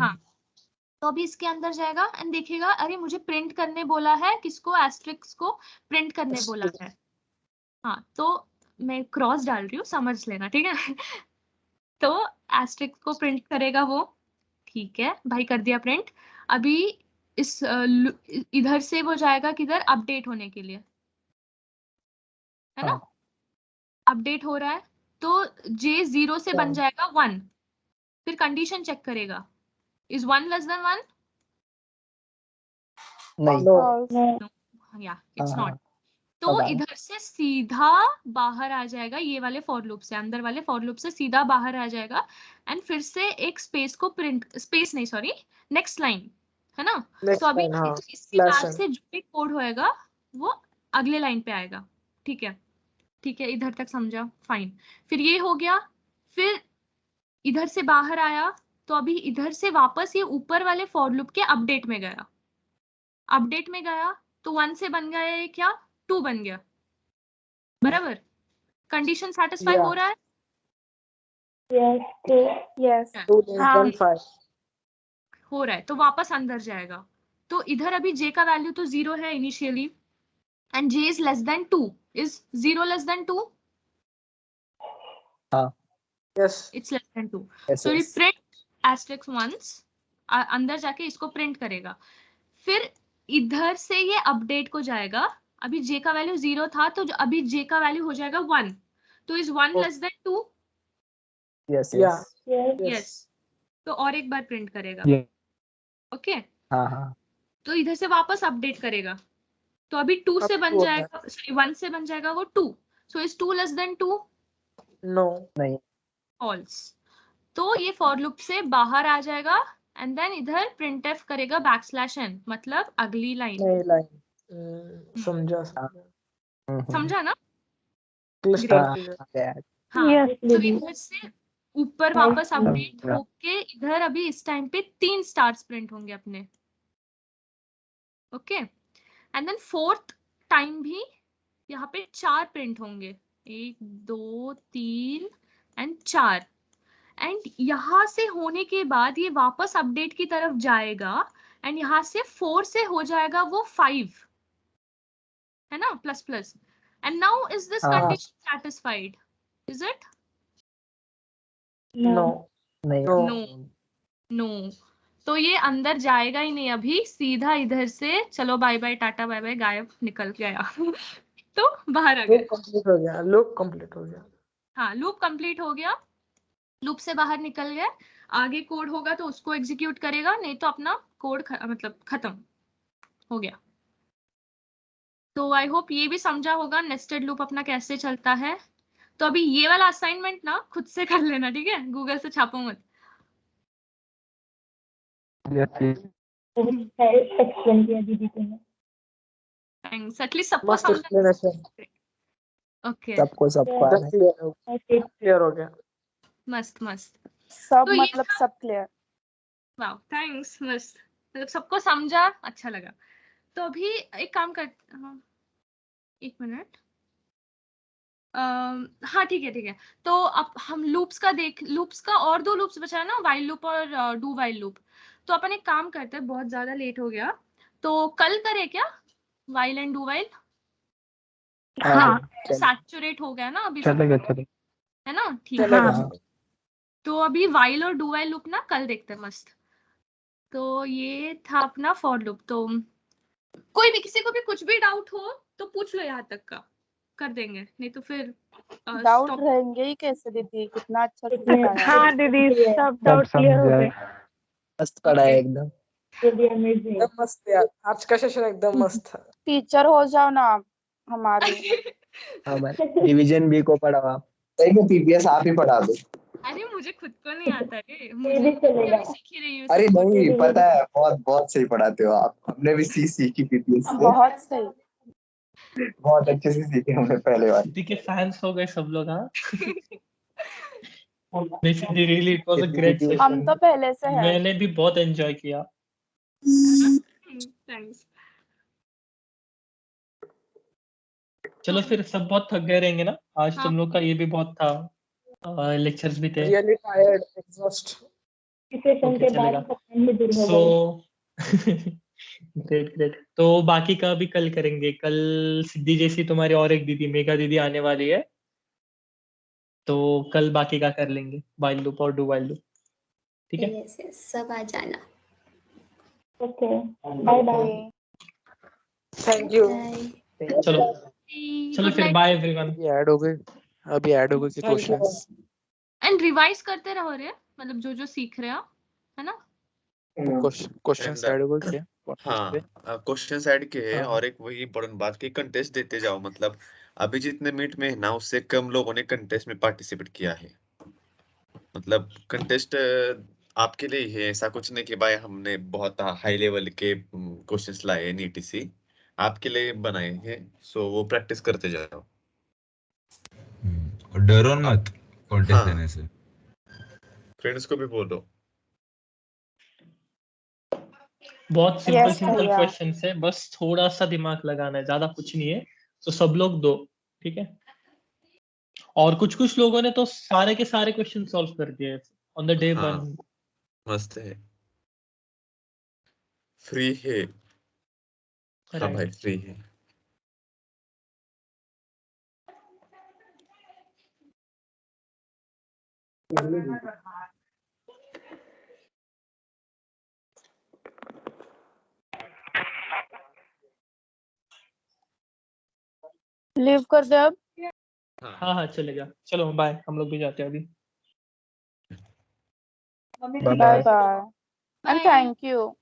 हाँ, तो अभी इसके अंदर जाएगा एंड देखेगा अरे मुझे प्रिंट करने बोला है, किसको, एस्ट्रिक्स को प्रिंट करने बोला है। हाँ तो मैं क्रॉस डाल रही हूँ, समझ लेना, ठीक है। तो एस्ट्रिक्स को प्रिंट करेगा वो, ठीक है भाई, कर दिया प्रिंट। अभी इस इधर से वो जाएगा किधर, अपडेट होने के लिए, है ना। अपडेट हो रहा है तो J 0 से बन जाएगा 1, फिर कंडीशन चेक करेगा, इज 1 लेस देन 1? नहीं, या इट्स नॉट। तो इधर से सीधा बाहर आ जाएगा, ये वाले फॉर लूप से, अंदर वाले फॉर लूप से सीधा बाहर आ जाएगा एंड फिर से एक स्पेस को प्रिंट, स्पेस नहीं सॉरी, नेक्स्ट लाइन, है ना। तो अभी इसके बाद से जो भी कोड होएगा वो अगले लाइन पे आएगा, ठीक है। ठीक है, इधर तक समझा, फाइन। फिर ये हो गया, फिर इधर से बाहर आया तो अभी इधर से वापस ये ऊपर वाले फॉर लूप के अपडेट में गया, अपडेट में गया तो 1 से बन गया ये क्या, 2 बन गया, बराबर। कंडीशन सेटिस्फाई हो रहा है? यस हो रहा है, तो वापस अंदर जाएगा। तो इधर अभी J का वैल्यू तो 0 है initially and J is less then 2, is 0 less than 2? Yes. It's less than 2. Yes, So yes. we print asterisk once, अंदर जाके इसको प्रिंट करेगा। फिर इधर से ये अपडेट को जाएगा, अभी J का वैल्यू 0 था तो अभी J का वैल्यू हो जाएगा 1, तो is 1 less than 2? Yes, Yeah. yes. Yes. तो और एक बार प्रिंट करेगा, ओके। हाँ। तो इधर से वापस अपडेट करेगा, तो अभी 2 से बन जाएगा, सॉरी 1 से बन जाएगा वो 2, so is 2 less than 2? No. नहीं। फॉल्स। तो ये फॉर लूप से बाहर आ जाएगा एंड देन इधर प्रिंटफ करेगा =n, मतलब अगली लाइन। नई लाइन। समझा समझा ना? हाँ, तो इधर से ऊपर वापस अपडेट होके इधर अभी इस टाइम पे 3 स्टार्स प्रिंट होंगे अपने, okay. And then fourth time भी यहाँ पे 4 प्रिंट होंगे, 1 2 3 एंड 4। एंड यहाँ से होने के बाद ये वापस अपडेट की तरफ जाएगा एंड यहाँ से 4 से हो जाएगा वो 5, है ना, plus plus. And now is this condition satisfied, is it? No no. तो ये अंदर जाएगा ही नहीं, अभी सीधा इधर से चलो बाय बाय टाटा बाय बाय, गायब, निकल गया। तो बाहर आ गया, लूप कंप्लीट हो गया, लूप कंप्लीट हो गया। हाँ, लूप कंप्लीट हो गया, लूप से बाहर निकल गया। आगे कोड होगा तो उसको एग्जीक्यूट करेगा, नहीं तो अपना कोड मतलब खत्म हो गया। तो आई होप ये भी समझा होगा नेस्टेड लूप अपना कैसे चलता है। तो अभी ये वाला असाइनमेंट ना खुद से कर लेना, ठीक है, गूगल से छापो मत। एक्सप्लेन किया दीदी तुमने, थैंक्स, एटलीस्ट सबको समझा। ओके, सबको क्लियर हो गया। मस्त मस्त, सब तो मतलब सब क्लियर। वाह, थैंक्स, मस्त, मतलब सबको समझा, अच्छा लगा। तो अभी एक काम कर, हाँ, 1 मिनट, हाँ ठीक है। तो अब हम लूप्स का लूप्स का और 2 लूप्स बचा है ना, वाइल लूप और डू वाइल लूप। तो अपन एक काम करते हैं, बहुत ज्यादा लेट हो गया, तो कल करें क्या वाइल एंड डू वाइल? हाँ, सैचुरेट हो गया ना अभी, चलेगा, है ना, ठीक है। तो अभी वाइल और डू वाइल लूप ना कल देखते हैं, मस्त। तो ये था अपना फॉर लूप। तो कोई भी, किसी को भी कुछ भी डाउट हो तो पूछ लो, यहाँ तक का कर देंगे, नहीं तो फिर डाउट रहेंगे ही कैसे दीदी, कितना अच्छा सिखाया। हाँ दीदी, सब डाउट क्लियर हो गए। मस्त पढ़ा है एकदम। एकदम मस्त यार, आज का सेशन एकदम मस्त था। टीचर हो जाओ ना आप हमारे। डिवीजन बी को पढ़ाओ आप। सही में पीपीएस आप ही पढ़ा दो। अरे मुझे खुद को नहीं आता है, मुझे अभी सीख ही रही हूँ। अरे नहीं, पता है, बहुत सही पढ़ाते हो आप। हमने भी सीखी पीपीएस से। बहुत सही, बहुत अच्छे से सीखे हमने पहले बार। दीदी के फैंस हो गए सब लोग। हाँ, basically really it was a great session. हम तो पहले से हैं। मैंने भी बहुत एंजॉय किया। थैंक्स। चलो फिर सब बहुत थक गए रहेंगे ना आज, तुम लोग का ये भी बहुत था, लेक्चर्स भी थे। Really tired, exhaust. Session okay के बाद चलेगा। ही दूर हो सो ग्रेट ग्रेट। तो बाकी का भी कल करेंगे। कल सिद्धि जैसी तुम्हारी और एक दीदी मेघा दीदी आने वाली है, तो कल बाकी का कर लेंगे, वाइल लूप और डू वाइल लूप। ठीक है, यस यस, सब आ जाना। Okay, bye bye. Thank you. चलो चलो गुड फिर नाइट। Bye everyone. अभी ऐड हो गए कि Thank you. Questions. And revise करते रहो रे, मतलब जो जो सीख रहे हो, है ना? क्वेश्चंस ऐड हो गए क्या podcast पे? हाँ क्वेश्चन ऐड किए हैं, हाँ। और एक वही इम्पोर्टेंट बात की कंटेस्ट देते जाओ। मतलब अभी जितने मीट में है ना, उससे कम लोगों ने कंटेस्ट में पार्टिसिपेट किया है। मतलब कंटेस्ट आपके लिए ही है, ऐसा कुछ नहीं कि भाई हमने बहुत हाई लेवल के क्वेश्चंस लाए हैं नीटी सी, आपके लिए बनाए हैं। सो वो प्रैक्टिस करते जाओ। और डरो मत कॉन्टेस्ट हाँ देने से। फ्रेंड्स को भी बोलो। बहुत सिंपल Yes, सिंपल भैया। क्वेश्चन है, बस थोड़ा सा दिमाग लगाना है, ज्यादा कुछ नहीं है। तो सब लोग दो, ठीक है। और कुछ कुछ लोगों ने तो सारे के सारे क्वेश्चन सॉल्व कर दिए ऑन द डे हाँ 1। मस्त है, फ्री है। हाँ भाई फ्री है। लीव कर दे अब। हाँ हाँ चलेगा, चलो बाय, हम लोग भी जाते हैं अभी। Bye bye and thank you.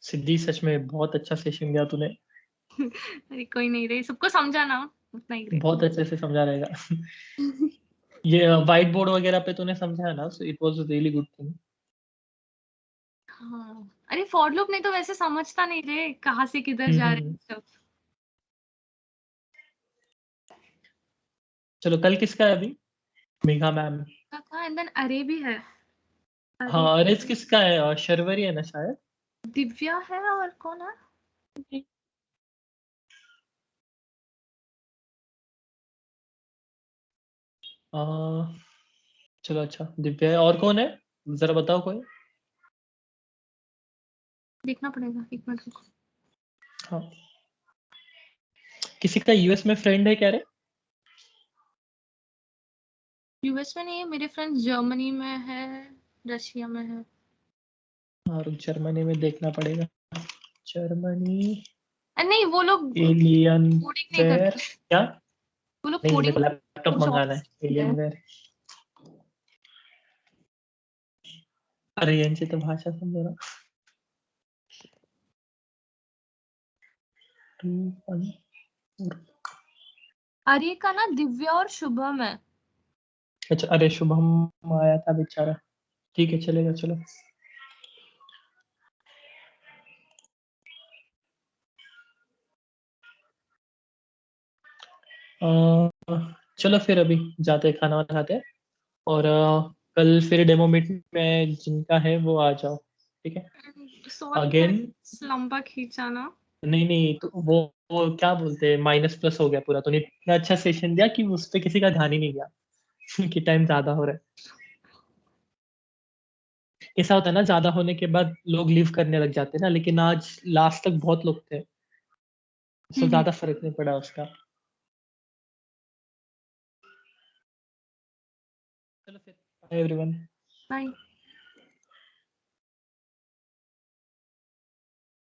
Siddhi सच में बहुत अच्छा सेशन दिया तूने, अरे कोई नहीं रे, सबको समझाना उतना ही ग्रेट। बहुत अच्छे से समझा रहेगा। ये व्हाइट बोर्ड वगैरह पे तूने समझाया ना, so it was a really good thing. हाँ, अरे फॉर लूप नहीं तो वैसे समझता नहीं रे, कहाँ से किधर जा रहे हैं सब। चलो कल किसका है अभी? मेघा मैम। था एंड देन अरे भी है। हाँ अरेज किसका है? शर्वरी है ना शायद। दिव्या है, और कौन है? चलो अच्छा दिव्या है, और कौन है जरा बताओ कोई। देखना पड़ेगा, एक मिनट रुको। हाँ किसी का यूएस में फ्रेंड है क्या रे? यूएस में नहीं है, मेरे फ्रेंड्स जर्मनी में है, रशिया में है। और जर्मनी में देखना पड़ेगा। जर्मनी नहीं वो लोग एलियन कोडिंग नहीं वेयर करते, क्या? वो लोग नहीं मेरे कोडिंग को लैपटॉप मंगाना है एलियन वेयर। अरे यांची तो भाषा समझो ना। अरे का ना दिव्या और शुभम है। अच्छा अरे शुभम आया था बेचारा, ठीक है चलेगा चलो। चलो फिर अभी जाते हैं, खाना वाना खाते हैं, और कल फिर डेमो मीट में जिनका है वो आ जाओ, ठीक है। सॉरी अगेन लंबा खींचा ना। नहीं नहीं तो वो क्या बोलते हैं, माइनस प्लस हो गया पूरा। तूने इतना अच्छा सेशन दिया कि उस पर किसी का ध्यान ही नहीं गया कि टाइम ज्यादा हो रहा है। ऐसा होता है ना, ज्यादा होने के बाद लोग लीव करने लग जाते हैं ना, लेकिन आज लास्ट तक बहुत लोग थे, तो ज्यादा फर्क नहीं पड़ा उसका। चलो फिर बाय एवरीवन। बाय।